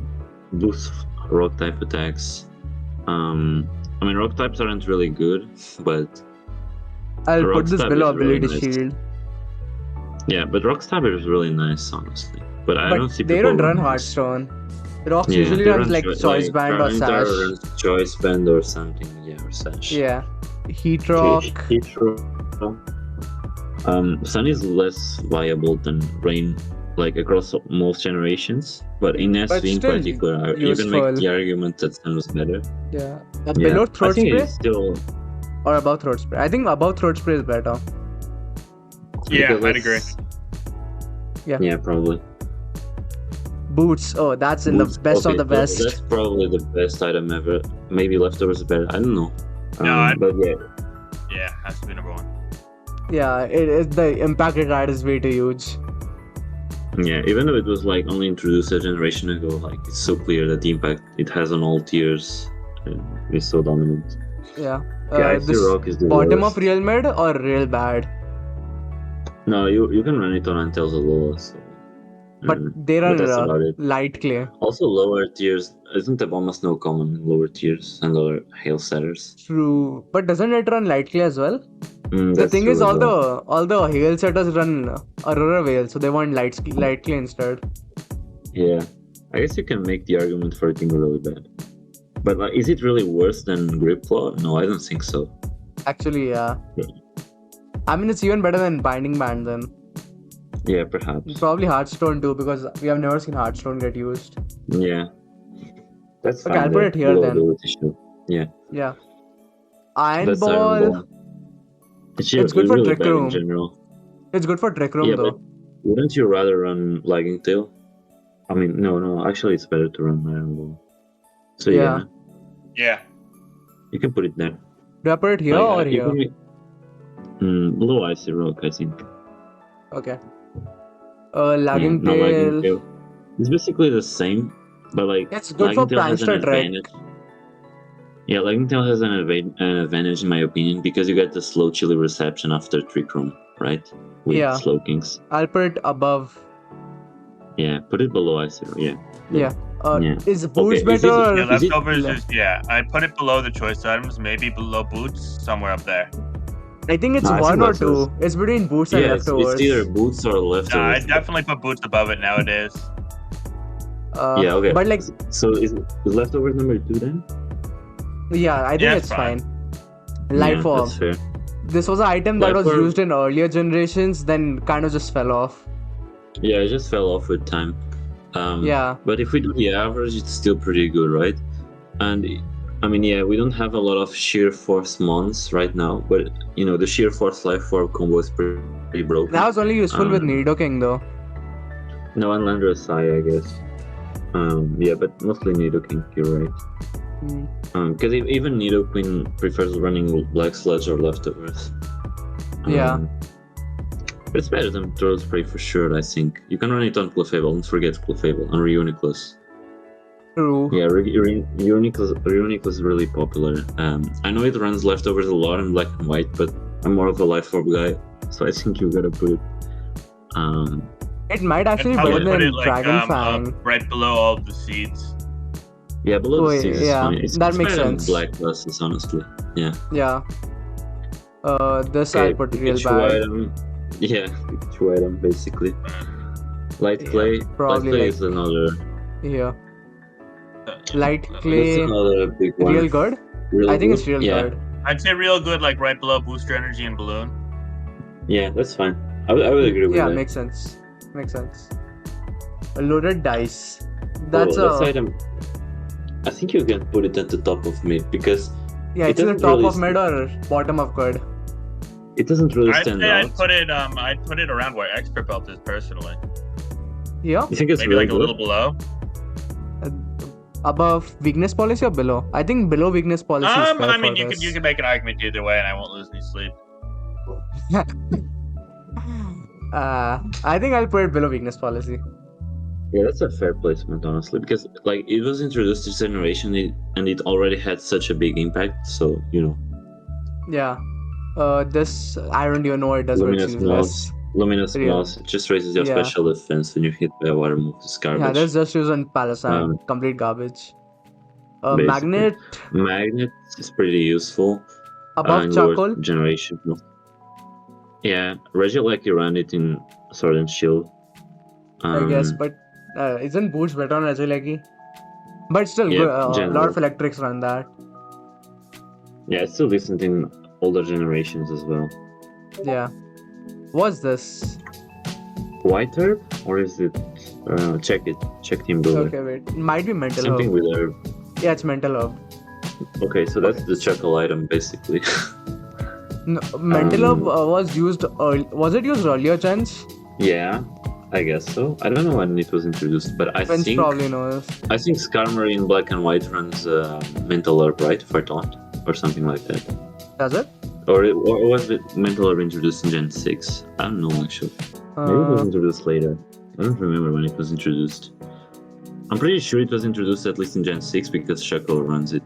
boosts rock type attacks. I mean, rock types aren't really good, but I'll put this below really ability nice. shield. Yeah, but rock stabber is really nice, honestly. But I don't see they people don't run running Hearthstone. Rocks usually runs like Choice Band or Sash. Runs Choice Band or something, yeah, or Sash. Yeah. Heat Rock. Heat Rock. Sun is less viable than Rain, like across most generations. But in SV in particular, I even make the argument that Sun was better. Yeah. Below Throat I think Spray? it's still... Or above Throat Spray? I think above Throat Spray is better. Yeah, I'd agree. Yeah, probably. Boots. Oh, that's in the best of the best. That's probably the best item ever. Maybe Leftovers is better. I don't know. But yeah. Yeah, has to be number 1. Yeah, the impact it had is way too huge. Yeah, even though it was like only introduced a generation ago, like it's so clear that the impact it has on all tiers is so dominant. Yeah. Icy Rock is the bottom worst. of real mid or real bad? No, you can run it on Antel's Alola, so... But they run light clay. Also lower tiers, isn't the almost no common in lower tiers and lower hail setters? True, but doesn't it run light clay as well? The thing is, all the hail setters run Aurora Veil, so they want light clay instead. Yeah, I guess you can make the argument for it being really bad. But like, is it really worse than Grip Claw? No, I don't think so. Actually, yeah. I mean, it's even better than Binding Band then. Yeah, perhaps. Probably Hearthstone too, because we have never seen Hearthstone get used. Yeah. That's okay, I'll put it here then. Yeah. Yeah. Iron Ball. It's good for really Trick Room. In general. It's good for Trick Room though. But wouldn't you rather run Lagging Tail? I mean, no. Actually, it's better to run Iron Ball. So yeah. You can put it there. Do I put it here or here? Below Icy Rock, I think. Okay. Lagging Tail. It's basically the same, but like it's good for Prankster Trek. Yeah, Lagging Tail has an advantage in my opinion because you get the slow chilly reception after Trick Room, right? With Slow Kings. I'll put it above. Yeah, put it below Icy Rock. Yeah. Is Boots better? Yeah, Leftovers is I put it below the choice items, maybe below Boots, somewhere up there. I think it's 1 or 2. It's between Boots and Leftovers. It's either Boots or Leftovers. I definitely put Boots above it nowadays. Yeah, okay. But like, so is Leftovers number 2 then? Yeah, I think it's fine. Life Orb. That's fair. This was an item that was used in earlier generations, then kind of just fell off. Yeah, it just fell off with time. But if we do the average, it's still pretty good, right? And I mean, we don't have a lot of Sheer Force mons right now, but you know, the Sheer Force Life Orb combo is pretty broken. That was only useful with Nidoking though. No, and Landorus Sai, I guess. But mostly Nidoking, you're right. Because even Nidoqueen prefers running Black Sludge or Leftovers. But it's better than Throat Spray for sure, I think. You can run it on Clefable, don't forget Clefable, on Reuniclus. True. Yeah, Reuniclus is really popular. I know it runs Leftovers a lot in Black and White, but I'm more of a Life Orb guy, so I think you gotta put it... it might actually be better than Dragon Fang. Right below all of the seeds. Yeah, below the seeds is fine. That makes sense. Black Glasses, honestly. Yeah. Yeah. This I'll put real bad. Yeah, Pikachu item, basically. Light Yeah, clay. probably Light clay like is another. here. Light That's clay, another big one. real good. Real I think good? it's real Yeah. good. I'd say real good, like right below booster energy and balloon. Yeah, that's fine. I would agree with Yeah, that. makes sense. Makes sense. A loaded dice. Oh, That's this a item. I think you can put it at the top of mid because yeah. it It's in the doesn't top really of mid or bottom of good. it doesn't really I'd stand say out. I'd put it around where expert belt is personally. Yeah, You think it's Maybe really like a good? little below. above weakness policy or below? I think below weakness policy is fair I mean, for you this. could make an argument either way, and I won't lose any sleep. I think I'll put it below weakness policy. Yeah, that's a fair placement, honestly, because like it was introduced this generation and it already had such a big impact. So Yeah. This I don't even know what it does, but it's Luminous useless. Moss, Luminous Real. Moss just raises your Yeah. special defense when you hit by a water move. It's garbage. Yeah, that's just used on Palisade. Complete garbage. Basically. Magnet Magnet is pretty useful. above in charcoal. lower generation. Yeah, Reggie like you ran it in Sword and Shield. I guess, but isn't Boots better on Agility? But still, Yeah, good, a lot general. of electrics run that. Yeah, it's still decent in older generations as well. Yeah. What's this? White herb? Or is it... check it. Check Team Builder. Okay, wait. Might be mental Same thing herb. with herb. Yeah, it's mental herb. Okay, so that's the chuckle item, basically. No, mental herb was used early. Was it used earlier, Chance? Yeah, I guess so. I don't know when it was introduced, but I Vince think... probably knows. I think Skarmory in Black and White runs Mental Herb, right? For Taunt? Or something like that. Does it? Or was it Mental Herb introduced in Gen 6? I don't know, actually. Maybe it was introduced later. I don't remember when it was introduced. I'm pretty sure it was introduced at least in Gen 6 because Shackle runs it.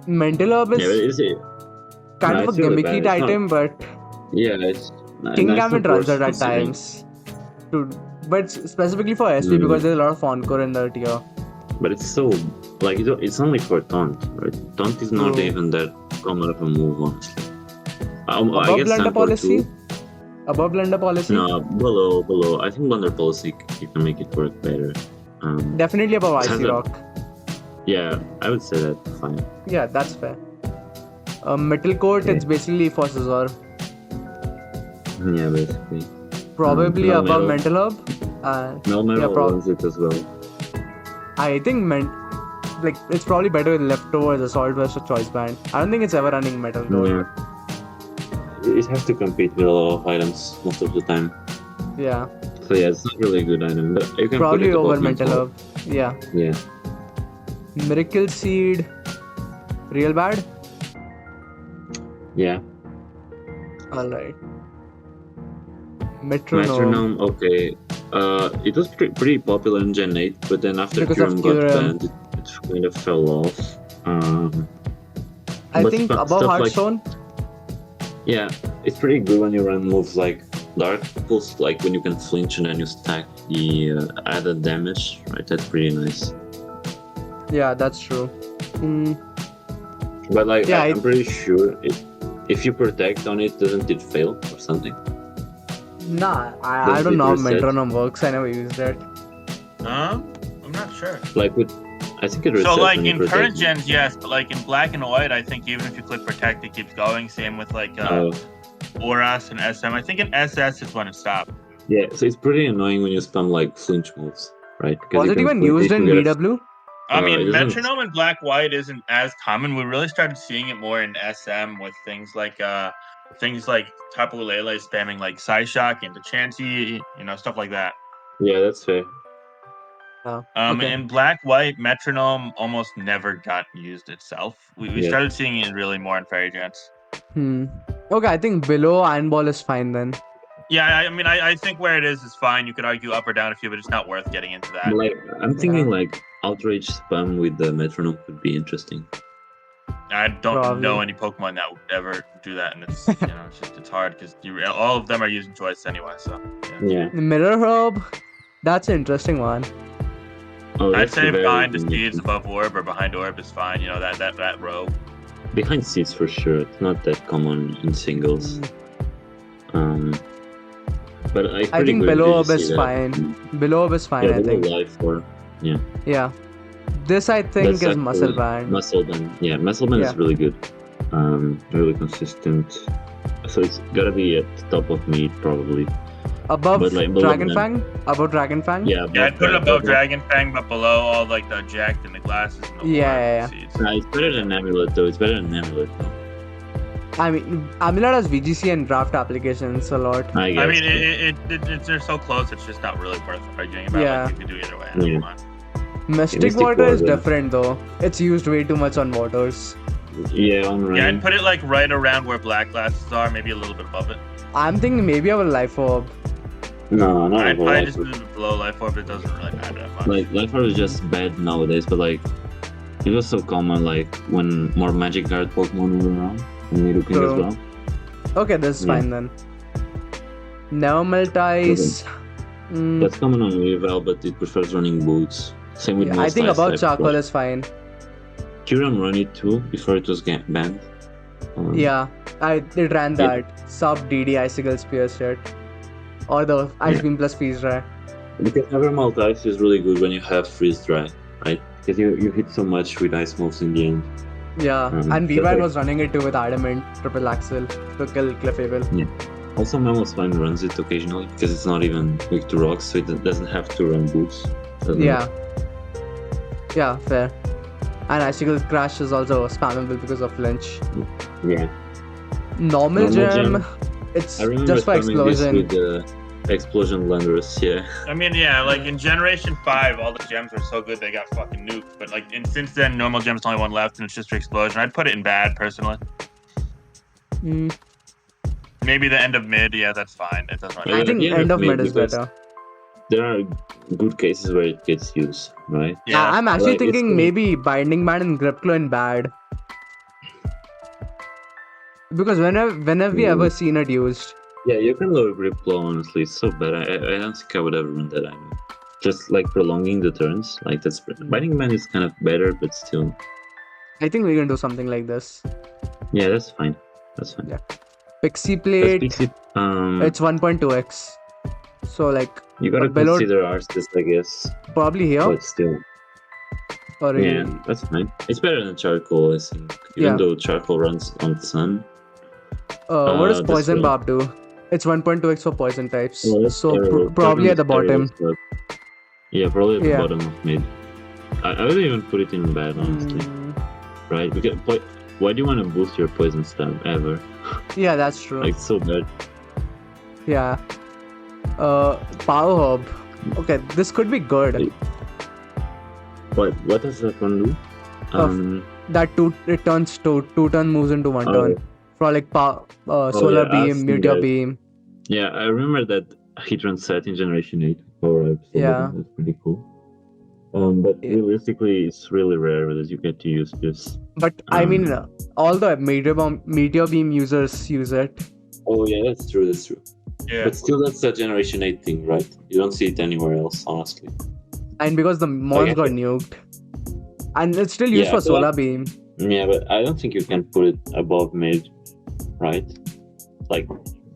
Mental herb is Yeah, but is it? kind No, of a it's really gimmicky bad. It's item, but Yeah, it's... King no, it's Gambit not runs worth it at considering. times. But specifically for SP because there's a lot of encore in the tier. But it's so... Like, it's only for Taunt, right? Taunt is not True. even that common of a move, honestly. I Above guess Blunder Sancor policy? too. Above Blunder policy? No, below. I think Blunder Policy you can make it work better. Definitely above It has Icy a- Rock. Yeah, I would say that. Fine. Yeah, that's fair. Metal Coat, Okay. it's basically for Scizor. Yeah, basically. Probably Melmetal. above Mental Herb. Melmetal prob- runs it as well. I think it's probably better with leftovers Assault Vest or Choice Band. I don't think it's ever running Metal Coat. Yeah. It has to compete with a lot of items most of the time. Yeah. So yeah, it's not really a good item, but you can Probably put it over above Mental Herb. Yeah. Yeah. Miracle Seed. Real bad? Yeah. Alright. Metronome. Metronome, okay. It was pretty popular in Gen 8, but then after Because of Kyurem got Kyurem. banned, it kind of fell off. I but think stuff above like- Hearthstone. Yeah, it's pretty good when you run moves like Dark Pulse, like when you can flinch and then you stack the added damage, right? That's pretty nice. Yeah, that's true. But like, Yeah, I'm pretty sure if you protect on it, doesn't it fail or something? Nah, I Does don't it know how reset? Metronome works. I never used it. I'm not sure. Like with, I think it resets So like when you in protect current it. gens, yes, but like in Black and White, I think even if you click Protect, it keeps going. Same with like Oras and SM. I think in SS is when it stopped. Yeah, so it's pretty annoying when you spam like flinch moves, right? Because Was you it can even flinch, used you in can get a- BW? I it mean, doesn't- Metronome and Black White isn't as common. We really started seeing it more in SM with things like Tapu Lele spamming like Psyshock into Chansey, stuff like that. Yeah, that's fair. Oh, okay. In Black White, Metronome almost never got used itself. We Yeah. started seeing it really more in Fairy Gens. Okay, I think below Iron Ball is fine then. Yeah, I mean, I think where it is fine. You could argue up or down a few, but it's not worth getting into that. But, like, I'm thinking like Outrage spam with the Metronome could be interesting. I don't Probably. know any Pokemon that would ever do that, and it's it's hard because all of them are using choice anyway. So Yeah. Mirror Herb, that's an interesting one. Oh, I'd that's say a very behind the good Seeds, mix. above Orb, or behind Orb is fine. That row. Behind Seeds for sure. It's not that common in singles. But it's I pretty think good below if orb you is see that. fine. Below orb is fine, Yeah, I below think. life for Yeah. This I think that's is actually muscle band. Muscle band. Yeah, muscle band is Yeah. really good. Really consistent. So it's gotta be at the top of mid probably. Above But, like, below Dragon them. Fang? Above Dragon Fang? Yeah, Yeah, I'd put it above that. Dragon Fang, but below all like the Eject and the glasses and the Yeah, orb seeds. It's better than Amulet though. It's better than Amulet though. I mean, Amulet has VGC and draft applications a lot. I guess. I mean, they're so close. It's just not really worth arguing about. Yeah. Like, you can do either way. Yeah. Come on. Mystic Mystic Water is Water. different though. It's used way too much on waters. Yeah, on rain. Yeah, I'd put it like right around where black glasses are, maybe a little bit above it. I'm thinking maybe I have a Life Orb. No, not I'd about probably Life just Orb. move it below Life Orb. It doesn't really matter that much. Like Life Orb is just bad nowadays, but like it was so common like when more Magic Guard Pokemon were around and Nidoking as True. well. Okay, this is Yeah. fine then. Never Melt Ice. That's common on Weavile, but it prefers running boots. Same with Yeah, most I think ice about type Charcoal Frost. is fine. Kyurem run it too before it was banned. Yeah, it ran Yeah. that sub DD Icicle Spear shit. Or the Ice Yeah. Beam plus Freeze Dry. Because Never Melt Ice is really good when you have Freeze Dry, right? Because you hit so much with ice moves in the end. Yeah, and that's V-Band like- was running it too with Adamant, Triple Axle to kill Clefable. Also, Mammothine runs it occasionally because it's not even weak to rocks, so it doesn't have to run boots. Doesn't Yeah. Yeah, fair. And Icicle Crash is also spammable because of Flinch. it? Yeah. Normal gem, I it's remember just for spamming this explosion. with the Explosion Landorus, yeah. I mean, yeah, like in Generation 5, all the gems were so good they got fucking nuked. But like, since then, normal gems only one left, and it's just for explosion. I'd put it in bad personally. Mm, Maybe the end of mid, yeah, that's fine. It doesn't I really think yeah, end of mid maybe is because- better. There are good cases where it gets used, right? Yeah, I'm actually like, it's thinking cool. maybe Binding Band and Grip Claw in bad. Because whenever we ever seen it used. Yeah, you can lower grip claw, honestly. It's so bad. I don't think I would ever run that item. Just like prolonging the turns. Like that's Biting Man is kind of better, but still. I think we can do something like this. Yeah, that's fine. That's fine. Yeah. Pixie That's Plate, Pixie, it's 1.2x. So like you gotta below- consider Arceus, I guess. probably here. But still. Or Yeah, that's fine. It's better than Charcoal, I think. Even Yeah. though Charcoal runs on the sun. what does this Poison way. Barb do? It's 1.2x for poison types. Well, that's So terrible. probably at the Terrible bottom. stuff. Yeah, probably at the Yeah. bottom of mid. I wouldn't even put it in bad, honestly. Right? Because why do you want to boost your poison stab ever? Yeah, that's true. Like, it's so bad. Yeah. Power Herb. Okay, this could be good. What does that one do? That it turns two turn moves into one Oh. turn. For like Solar yeah, I've Beam, seen Meteor that. Beam. Yeah, I remember that Hitron set in Generation 8 for Yeah. That's pretty cool. But Yeah. realistically, it's really rare that you get to use this. But I mean, Um, all the Meteor Beam users use it. Oh yeah, that's true. That's true. yeah. But still, that's a Generation 8 thing, right? You don't see it anywhere else, honestly. And because the Mons Okay. got nuked. And it's still used Yeah, for but- Solar Beam. Yeah, but I don't think you can put it above mid, right? Like,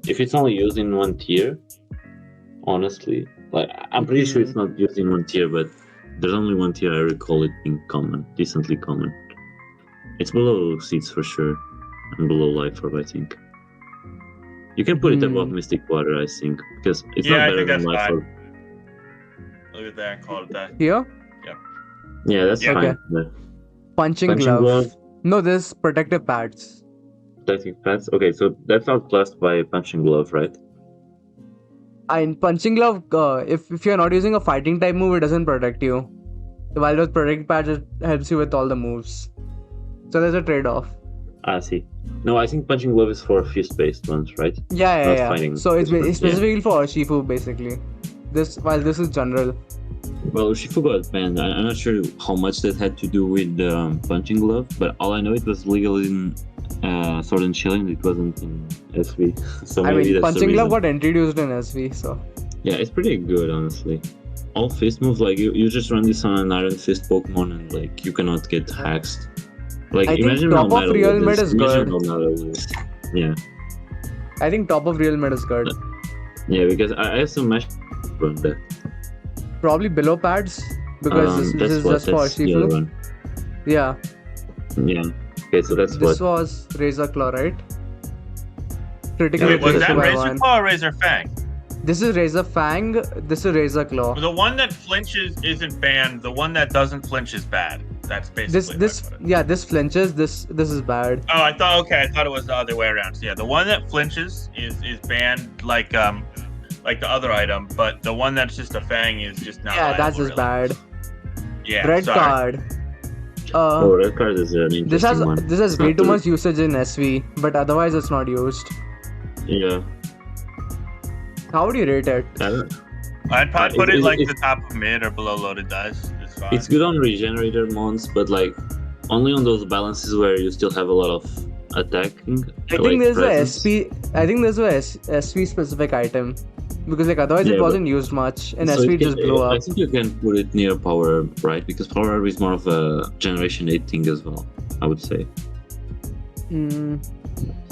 if it's only used in one tier, honestly, like I'm pretty sure it's not used in one tier, but there's only one tier I recall it being common, decently common. It's below Seeds for sure, and below Life Orb, I think. You can put it above Mystic Water, I think, because it's Yeah, I not better think than that's Life fine. Orb. Look at that and call it that. Here, Yeah, that's Yeah. fine. Okay. But Punching Punching Glove. Glove. No, this protective pads. Protecting pads. Okay, so that's outclassed by Punching Glove, right? And Punching Glove, if you're not using a fighting type move, it doesn't protect you. While with protective pads, it helps you with all the moves. So there's a trade-off. I see. No, I think Punching Glove is for fist-based ones, right? Yeah, Not yeah. fighting. So it's Yeah. specifically for Urshifu, basically. While this is general. Well, Urshifu got banned. I'm not sure how much that had to do with Punching Glove, but all I know it was legal in Sword and Shield, and it wasn't in SV. So I maybe mean, that's Punching the Glove reason. got introduced in SV, so. Yeah, it's pretty good, honestly. All fist moves, like you just run this on an Iron Fist Pokemon, and like you cannot get haxed. Like I think imagine top how of Real Mid is Imagine good. how Metal is. Yeah. I think top of Real Mid is good. Yeah, because I assume Mesh run that. Probably below pads because this That's is what. just for That's the other Shifu. one. Yeah, Yeah. Okay, so that's this what. was Razor Claw, right? Critical Yeah, Wait, was hit that's that by what. Razor 1. Claw or Razor Fang? This is Razor Fang. This is Razor Claw. The one that flinches isn't banned. The one that doesn't flinch is bad. That's basically what I put it. This flinches. This is bad. Oh, I thought I thought it was the other way around. So yeah, the one that flinches is banned like the other item, but the one that's just a Fang is just not. Yeah, that's viable, just really. bad. Yeah. Red sorry. card. Red card is an interesting This has one. It's way not too much usage in SV, but otherwise it's not used. Yeah. How would you rate it? I'd probably put it like it's- the top of mid or below loaded dice. It's fine. It's good on regenerator mons, but like only on those balances where you still have a lot of attacking. I think there's a SP. I think there's a SV specific item, because like otherwise it Yeah, wasn't used much, and So SV it just blew I up. think you can put it near Power Herb, right? Because Power Herb is more of a Generation 8 thing as well, I would say. Mm,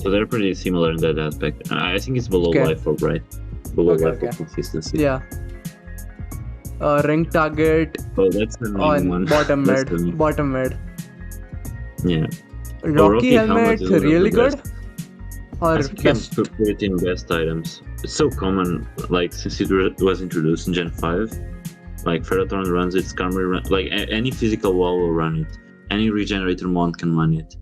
So they're pretty similar in that aspect. I think it's below Okay. Life Orb, right? Below Okay, Life Orb okay. consistency. yeah. Ring target Oh, that's the main on one. bottom That's mid. the- Bottom mid. Yeah. Rocky helmet is one of really the good, best. or I think you can best? put it in best items. It's so common, like since it was introduced in Gen 5. Like Ferrothorn runs it, Skarmory run, like any physical wall will run it. Any regenerator mon can run it.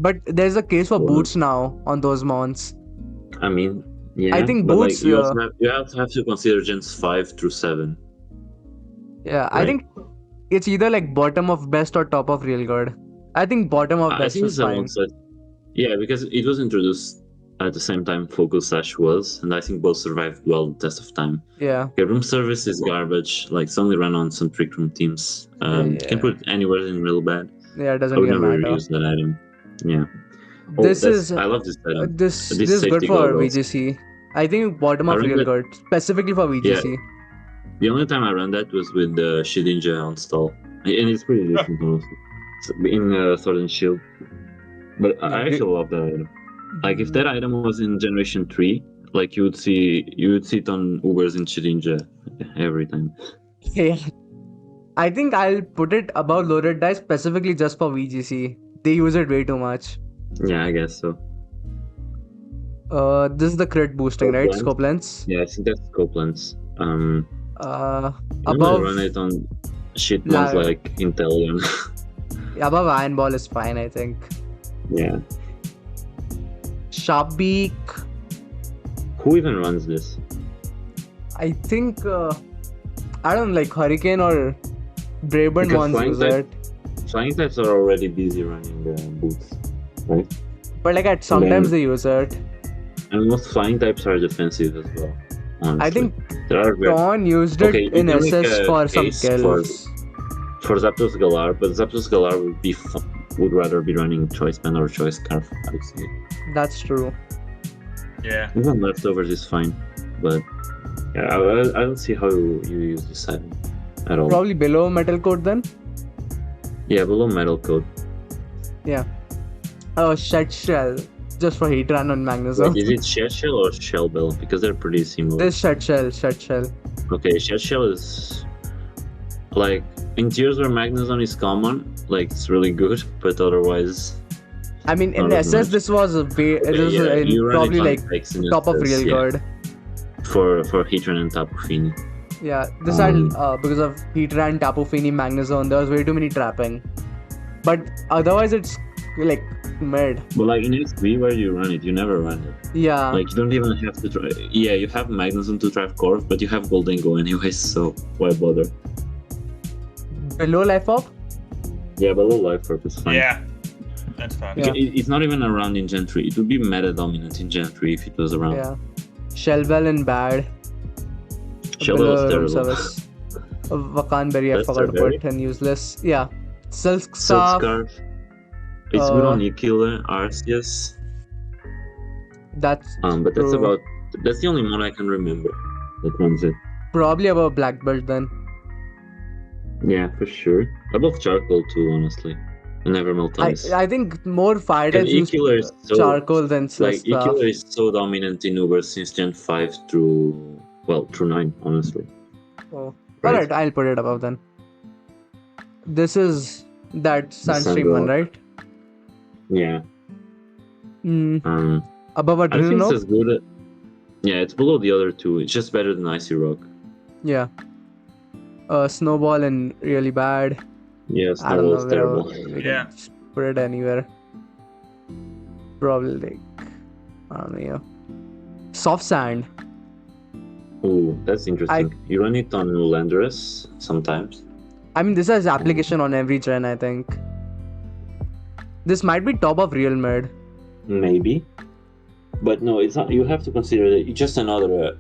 But there's a case for Well, boots now on those mounts. I mean, yeah. I think but boots, like you also have to consider Gens 5 through 7. Yeah, I Right. think it's either like bottom of best or top of real good. I think bottom of I best think is it's fine. alongside. Yeah, because it was introduced at the same time Focus Sash was, and I think both survived well the test of time. Yeah. Okay, room service is garbage. Like it's only run on some trick room teams. You can put it anywhere in real bad. Yeah, it I doesn't would even never matter. use that item. Yeah. Oh, This is I love this item. this This is good safety for goggles. VGC. I think bottom I of run real that- good, specifically for VGC. The only time I ran that was with the Shedinja on stall, and it's pretty decent honestly. In Sword and Shield. But I Yeah, actually love that item. Like if that item was in Generation 3, like you would see it on Ubers in Shedinja every time. Yeah. I think I'll put it above loaded dice specifically just for VGC. They use it way too much. Yeah, I guess so. This is the crit boosting, right? Scope Scope lens. Yeah, I think that's Copeland's. Above Run it on shit ones like Intellion. above Iron Ball is fine, I think. Yeah. Sharp Beak. Who even runs this? I think I don't know, like Hurricane or Brayburn Because ones flying use type- it. Flying types are already busy running the boots, right? But like at sometimes Then- they use it. And most flying types are defensive as well. Honestly. I think there are very, Dawn used it Okay, you in can make SS a for some case kills. for Zapdos Galar, but Zapdos Galar would rather be running Choice Band or Choice Scarf, I would say. That's true. Yeah. Even leftovers is fine, but yeah, I don't see how you use this item at all. Probably below Metal Coat then. Yeah, below Metal Coat. Shed Shell, just for heat run on Magneso. Wait, is it Shed Shell or Shell Bell? Because they're pretty similar. This Shed Shell. Okay, Shed Shell is like in tiers where Magnezone is common, like it's really good, but otherwise. I mean, in Not as SS much. this was a way. It was yeah, in you run probably it on like Pikes in top of SS, real yeah, good. for Heatran and Tapu Fini. Yeah, this had because of heat run, Tapu Fini, Magnezone. There was way too many trapping. But otherwise, it's like mid. But like in SV where you run it, you never run it. Yeah. Like you don't even have to try. Yeah, you have Magnezone to drive Corv, but you have Goldengo anyways, so why bother? Below Life Orb. Yeah, below Life Orb is fine. Yeah. That's fine. Yeah. It's not even around in Gen 3. It would be meta dominant in Gen 3 if it was around. Yeah. Shellbell and bad. Shellbell Below is room terrible. service. Wakan Berry, I That's forgot to Berry? put, and useless. Yeah. Silk Silk Staff. Scarf. It's good on Uh, E-Killer, Arceus. That's But that's true. that's the only one I can remember that runs it. Probably above Black Belt then. Yeah, for sure. Above Charcoal too, honestly. in Evermill times. I think more fire Because types use E-Killer is so charcoal than like stuff. E-Killer is so dominant in Uber since Gen 5 through 9, honestly. Oh. Right. Alright, I'll put it above then. This is that Sandstream one, Sandal. right? Yeah. Hmm. Above I think Adrenal? it's as good. Yeah, it's below the other two. It's just better than Icy Rock. Yeah. Snowball and really bad. Yeah, I don't Snowball is know terrible. where we Yeah. can just put it anywhere. Probably like, I don't know. Soft sand. Ooh, that's interesting. You run it on Landorus sometimes. I mean, this has application on every gen, I think. This might be top of real mid. Maybe. But no, it's not. You have to consider that it's just another,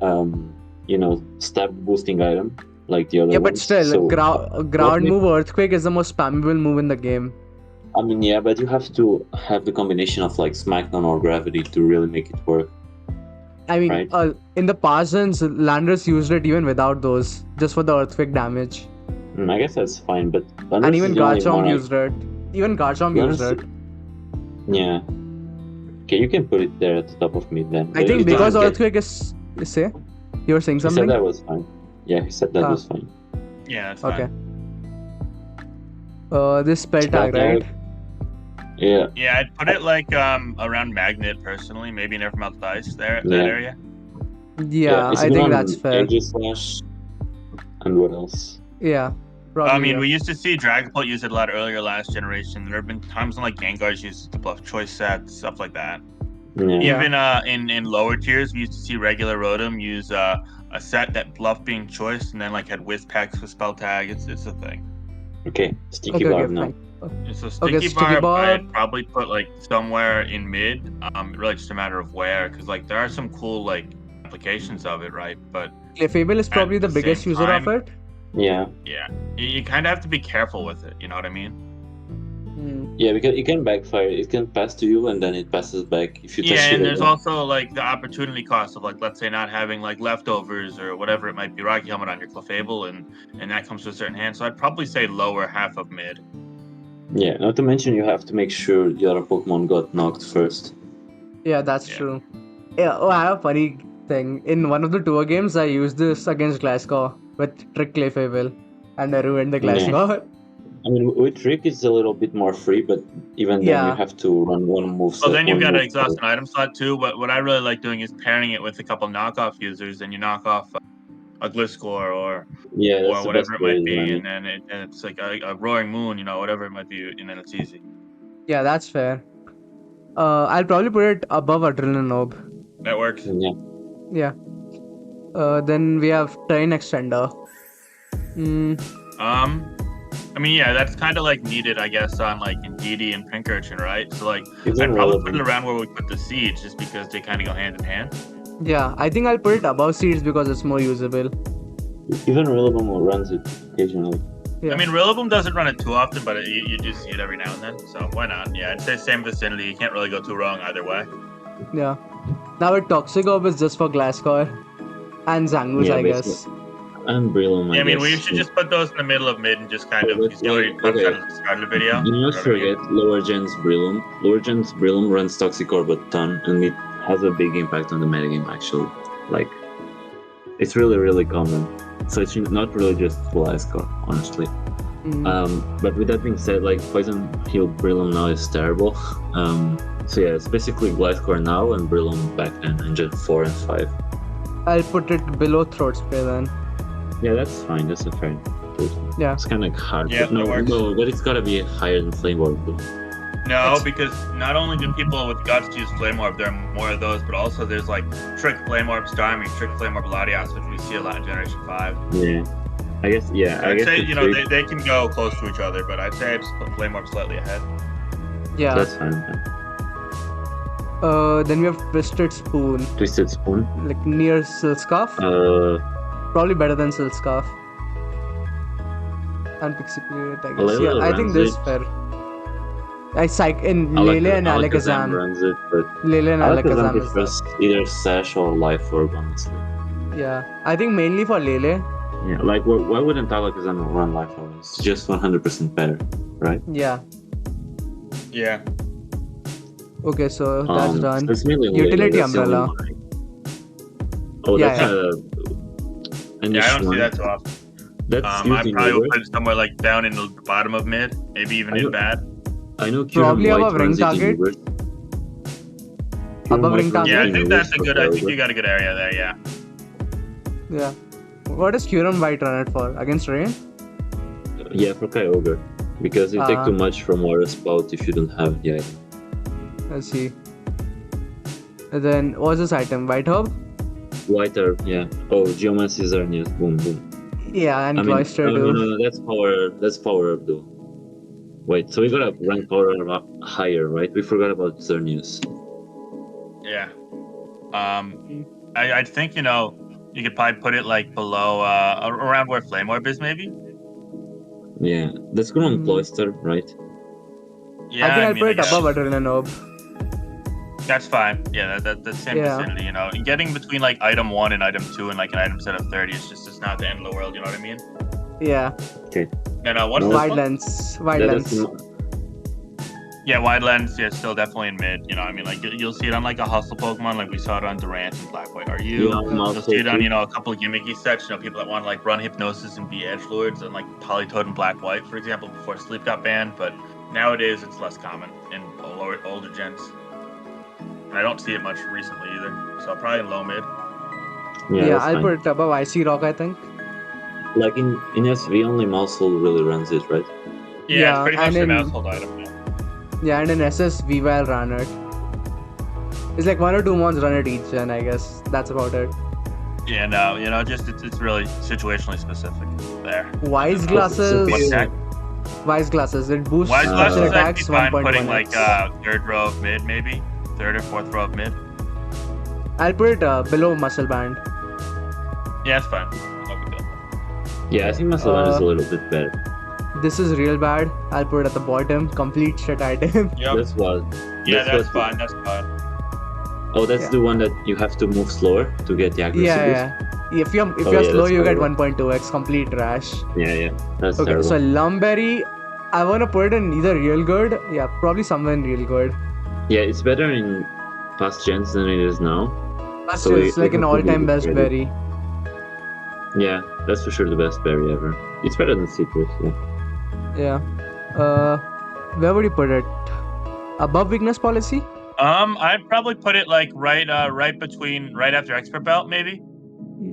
stab boosting item like the other Yeah, ones. but still, So, ground move Earthquake is the most spammable move in the game. I mean, yeah, but you have to have the combination of like Smackdown or Gravity to really make it work. I mean, Right. in the past gens, Landers used it even without those, just for the Earthquake damage. I guess that's fine, but Landorus And even is the only Garchomp one I- used it. Even Garchomp used Landorus- it. Yeah. Okay, you can put it there at the top of mid then. I But think you because don't get- Earthquake is... Say? You were saying He said something? that was fine. Yeah, he said that Ah. was fine. Yeah, that's fine. Okay. This spell tag, Spell right? tag. Yeah. Yeah, I'd put it like around Magnet personally, maybe never melt dice there, Yeah. that area. Yeah, it's I good think on that's fair. Edge Slash. And what else? Yeah. Probably, I mean, yeah. we used to see Dragapult use it a lot earlier last generation. There have been times when like Gengar's used it to bluff choice sets, stuff like that. Yeah. Yeah. Even in lower tiers, we used to see regular Rotom use a set that bluff being choice and then like had whiz packs with spell tag. It's a thing. Okay. Sticky Okay, Barb okay, now. fine. It's a sticky, Sticky barb. Barb. I'd probably put like somewhere in mid. Really just a matter of where, because like there are some cool like applications of it, right? But Clefable is probably At the the biggest same user of time- it. Yeah. yeah, you kind of have to be careful with it. You know what I mean? Yeah, because it can backfire. It can pass to you and then it passes back if you touch Yeah, it and there's again. also like the opportunity cost of like, let's say, not having like leftovers or whatever it might be, Rocky Helmet on your Clefable, and that comes to a certain hand. So I'd probably say lower half of mid. Yeah, not to mention you have to make sure the other Pokemon got knocked first. Yeah, that's Yeah. true. Yeah, oh, I have a funny thing. In one of the tour games, I used this against Glasgow with Trick Clefable, and I ruined the Yeah. Glasgow. I mean, with Trick it's a little bit more free, but even then Yeah. you have to run one move. Well, then you've got to to exhaust an item slot too. But what I really like doing is pairing it with a couple knockoff users, and you knock off a Gliscor or Yeah, that's the whatever best it way might to be, run and it. then it's like a Roaring Moon, whatever it might be, and then it's easy. Yeah, that's fair. I'll probably put it above Adrenaline Orb. That works. Yeah. Yeah. Then we have Train Extender. I mean, yeah, that's kind of like needed, I guess, on like Indeedee and Pincurchin, right? So like, It's I'd probably put it irrelevant. around where we put the Siege, just because they kind of go hand in hand. Yeah, I think I'll put it above Seeds because it's more usable. Even Rillaboom runs it occasionally. Yeah. I mean, Rillaboom doesn't run it too often, but you do see it every now and then, so why not? Yeah, I'd say same vicinity. You can't really go too wrong either way. Yeah. Now with Toxic Orb is just for Glasgow and Zangoose, Yeah, I basically. guess. And Breloom, Yeah, I mean, guess. we should just put those in the middle of mid and just kind of, But, because you already like, touched okay. on the Scarlet video. Do not You know what I mean? forget Lower Gen's Breloom. Lower Gen's Breloom runs Toxic Orb a ton, and it has a big impact on the metagame, actually. Like, it's really, really common. So it's not really just Gliscor, honestly. But with that being said, like, Poison Healed Breloom now is terrible. So yeah, it's basically Gliscor now and Breloom back then in Gen 4 and 5. I'll put it below Throat Spray then. Yeah, that's fine. That's a fair. Yeah. It's kind of hard. Yeah, but no, that works. no, but it's gotta be higher than Flame Orb. No, because not only do people with guts use Flame Orb, there are more of those, but also there's like Trick Flame Orb Starmie, Trick Flame Orb Latias, which we see a lot in Generation 5. Yeah. I guess. Yeah. I I'd guess say, the you know, trick- they can go close to each other, but I'd say I'd just put Flame Orb slightly ahead. Yeah. That's fine. Then we have Twisted Spoon, Twisted Spoon. like near Silscarf. Probably better than Silscarf. And Pixie Plate, I guess. Lele Yeah, I think runs this is it. fair. In Lele and Alakazam. runs it, but Lele and Alakazam Alakazam is that. prefers either Sash or Life Orb, honestly. Yeah. I think mainly for Lele. Yeah, like why wouldn't Alakazam run Life Orb? It's just 100% better, right? Yeah. Yeah. Okay, so that's done. That's mainly Utility that's the only umbrella. one. Oh, Yeah, that's Yeah, a I niche don't see one. that so often. That's I used in probably would Uber. put it somewhere like down in the bottom of mid, maybe even I in know- bad. I know Probably Kyurem White above ring runs it in target. Uber. Above ring target. Yeah, I in think Uber that's a for good. I think Uber. you got a good area there. Yeah. Yeah. What does Kyurem White run it for? Against rain? Yeah, for Kyogre. Because you take Ah. too much from water spout if you don't have the item. Let's see. And then what's this item? White herb? White herb, yeah. Oh, Geomancy Xerneas, boom, boom. Yeah, and I mean, Cloister no, too. that's power herb though. Wait, so we gotta rank power herb up higher, right? We forgot about Xerneas. Yeah. I think you could probably put it like below, around where Flame Orb is, maybe. Yeah, that's good on Cloister, right? Yeah, I think I'll mean, put I it guess. above Adrenaline Herb. That's fine. Yeah, that's same Yeah. vicinity. Getting between like item 1 and item 2 and like an item set of 30 is just not the end of the world. You know what I mean? Yeah. Okay. And what's No. this Wide one? lens. Wide Yeah, lens. Yeah, wide lens. Yeah, still definitely in mid. I mean, like you'll see it on like a hustle Pokemon, like we saw it on Durant and Black White. Are you? Yeah, You'll see it on too. a couple of gimmicky sets. People that want to like run Hypnosis and be Edgelords and like Polytoad and Black White, for example, before Sleep got banned. But nowadays it's less common in older gens. And I don't see it much recently either. So probably low mid. Yeah, that's I'll fine. put it above Icy Rock, I think. Like in SV, only Mousehole really runs it, right? Yeah, it's pretty much and your in household item. Yeah. yeah, and in SS, Vival ran it. It's like 1 or 2 mons run it each gen, I guess. That's about it. Yeah, no, just it's really situationally specific there. Wise What glasses. tech? Wise glasses. It boosts Wise special glasses, I'd be attacks fine 1.1x. putting like third row of mid, maybe third or fourth row of mid. I'll put it below Muscle Band. Yeah, it's fine. No big deal. Yeah, I think Muscle Band is a little bit better. This is real bad. I'll put it at the bottom. Complete shit item. Yep. That's what. Yeah, that's what- fine. That's fine. Oh, that's Yeah. the one that you have to move slower to get the accuracy Yeah. If you're Oh, yeah, slow, that's you get horrible. 1.2x. Complete trash. boost. Yeah, that's Okay, terrible. so Lum Berry, I wanna put it in either real good. Yeah, probably somewhere in real good. Yeah, it's better in past gens than it is now. That's So just we like an have to all-time give it best credit. berry. Yeah, that's for sure the best berry ever. It's better than Sitrus, yeah. Yeah. Where would you put it? Above weakness policy? I'd probably put it like right after Expert Belt, maybe.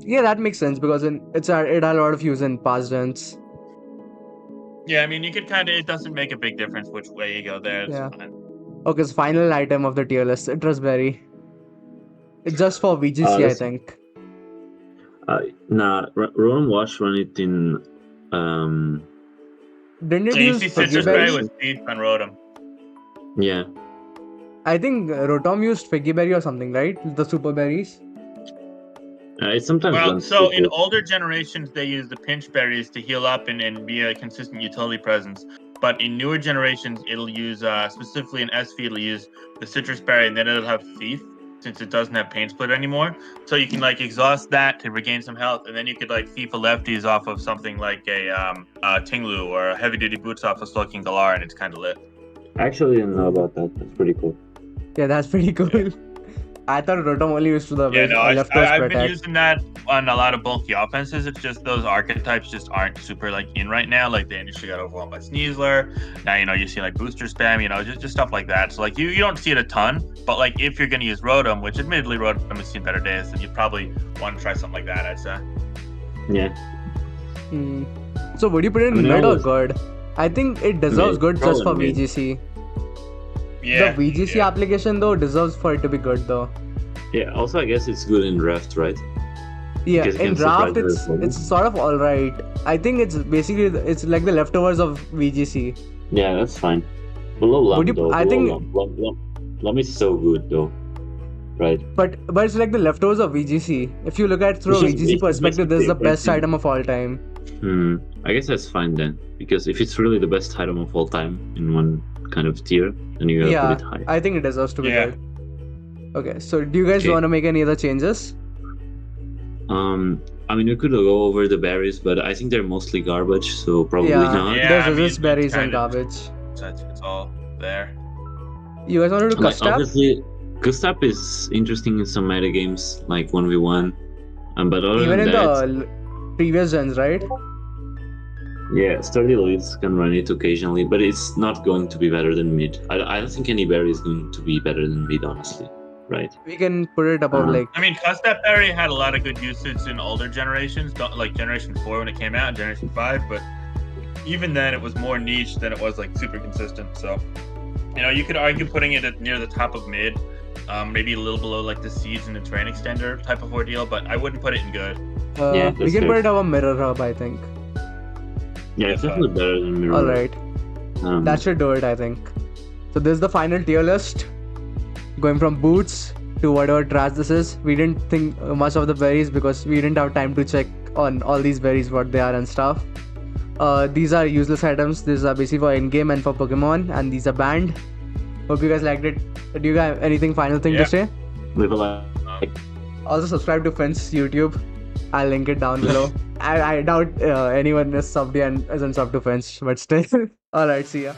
Yeah, that makes sense because it had a lot of use in past gens. Yeah, I mean, you could it doesn't make a big difference which way you go there. It's Yeah. fine. Okay, so final item of the tier list, Sitrus Berry. It's just for VGC, I that's- think. Nah, Rowan Wash run it in. Didn't it So you use see Figgy Citrus Berry? Berry with Beak on Rotom. Yeah. I think Rotom used Figgy Berry or something, right? The super berries. It sometimes Well, runs so in Sitrus. older generations, they use the pinch berries to heal up and be a consistent utility presence. But in newer generations, it'll use, specifically in SV, it'll use the Citrus Berry, and then it'll have Thief, since it doesn't have Pain Split anymore. So you can, like, exhaust that to regain some health, and then you could, like, Thief a lefties off of something like a Tinglu or a Heavy Duty Boots off of Slowking Galar, and it's kind of lit. I actually didn't know about that. That's pretty cool. Yeah, that's pretty cool. I thought Rotom only used to the Yeah, no, left I've protect. been using that on a lot of bulky offenses. It's just those archetypes just aren't super like in right now. Like the industry got overwhelmed by Sneasler. Now you see like booster spam. Just stuff like that. So like you don't see it a ton, but like if you're gonna use Rotom, which admittedly Rotom has seen better days, then you probably want to try something like that. I'd say. Yeah. So would you put it in I mean, mid I or was- good? I think it deserves Mid, good just for probably mid. VGC. Yeah. The VGC yeah. application though deserves for it to be good though. Yeah. Also, I guess it's good in draft, right? Yeah, Because you in can surprise draft it's sort of alright. I think it's basically it's like the leftovers of VGC. Yeah, that's fine. Below Lum, Would you- though. I below think- Lum is so good, though. Right? But it's like the leftovers of VGC. If you look at through a It's just- VGC it's just perspective, this is the basically best everything. item of all time. I guess that's fine then. Because if it's really the best item of all time in one kind of tier, then you gotta Yeah, put it high. I think it deserves to be Yeah. good. Okay, so do you guys Okay. want to make any other changes? I mean, we could go over the berries, but I think they're mostly garbage, so probably Yeah. not. Yeah, There's I mean, resist berries it's and kinda- garbage. It's all there. You guys want to do Like Custap? obviously, Custap is interesting in some meta games, like 1v1. But other Even than in that, the previous gens, right? yeah, sturdy leads can run it occasionally, but it's not going to be better than mid. I don't think any berry is going to be better than mid, honestly. Right? We can put it above like. I mean, Custap Berry had a lot of good usage in older generations, like Generation 4 when it came out, and Generation 5, but even then it was more niche than it was like super consistent. So, you could argue putting it at near the top of mid, maybe a little below like the Seeds and the Train Extender type of ordeal, but I wouldn't put it in good. Yeah, we that's can fair. put it above Mirror Hub, I think. Yeah, it's definitely better than Mirror. Alright. That should do it, I think. So this is the final tier list. Going from boots to whatever trash this is. We didn't think much of the berries because we didn't have time to check on all these berries, what they are and stuff. These are useless items. These are basically for in-game and for Pokemon, and these are banned. Hope you guys liked it. Do you guys have anything final thing to say? Leave a like. Also subscribe to Finn's YouTube. I'll link it down below. I doubt anyone is subbed and isn't subbed to Finch, but still. Alright, see ya.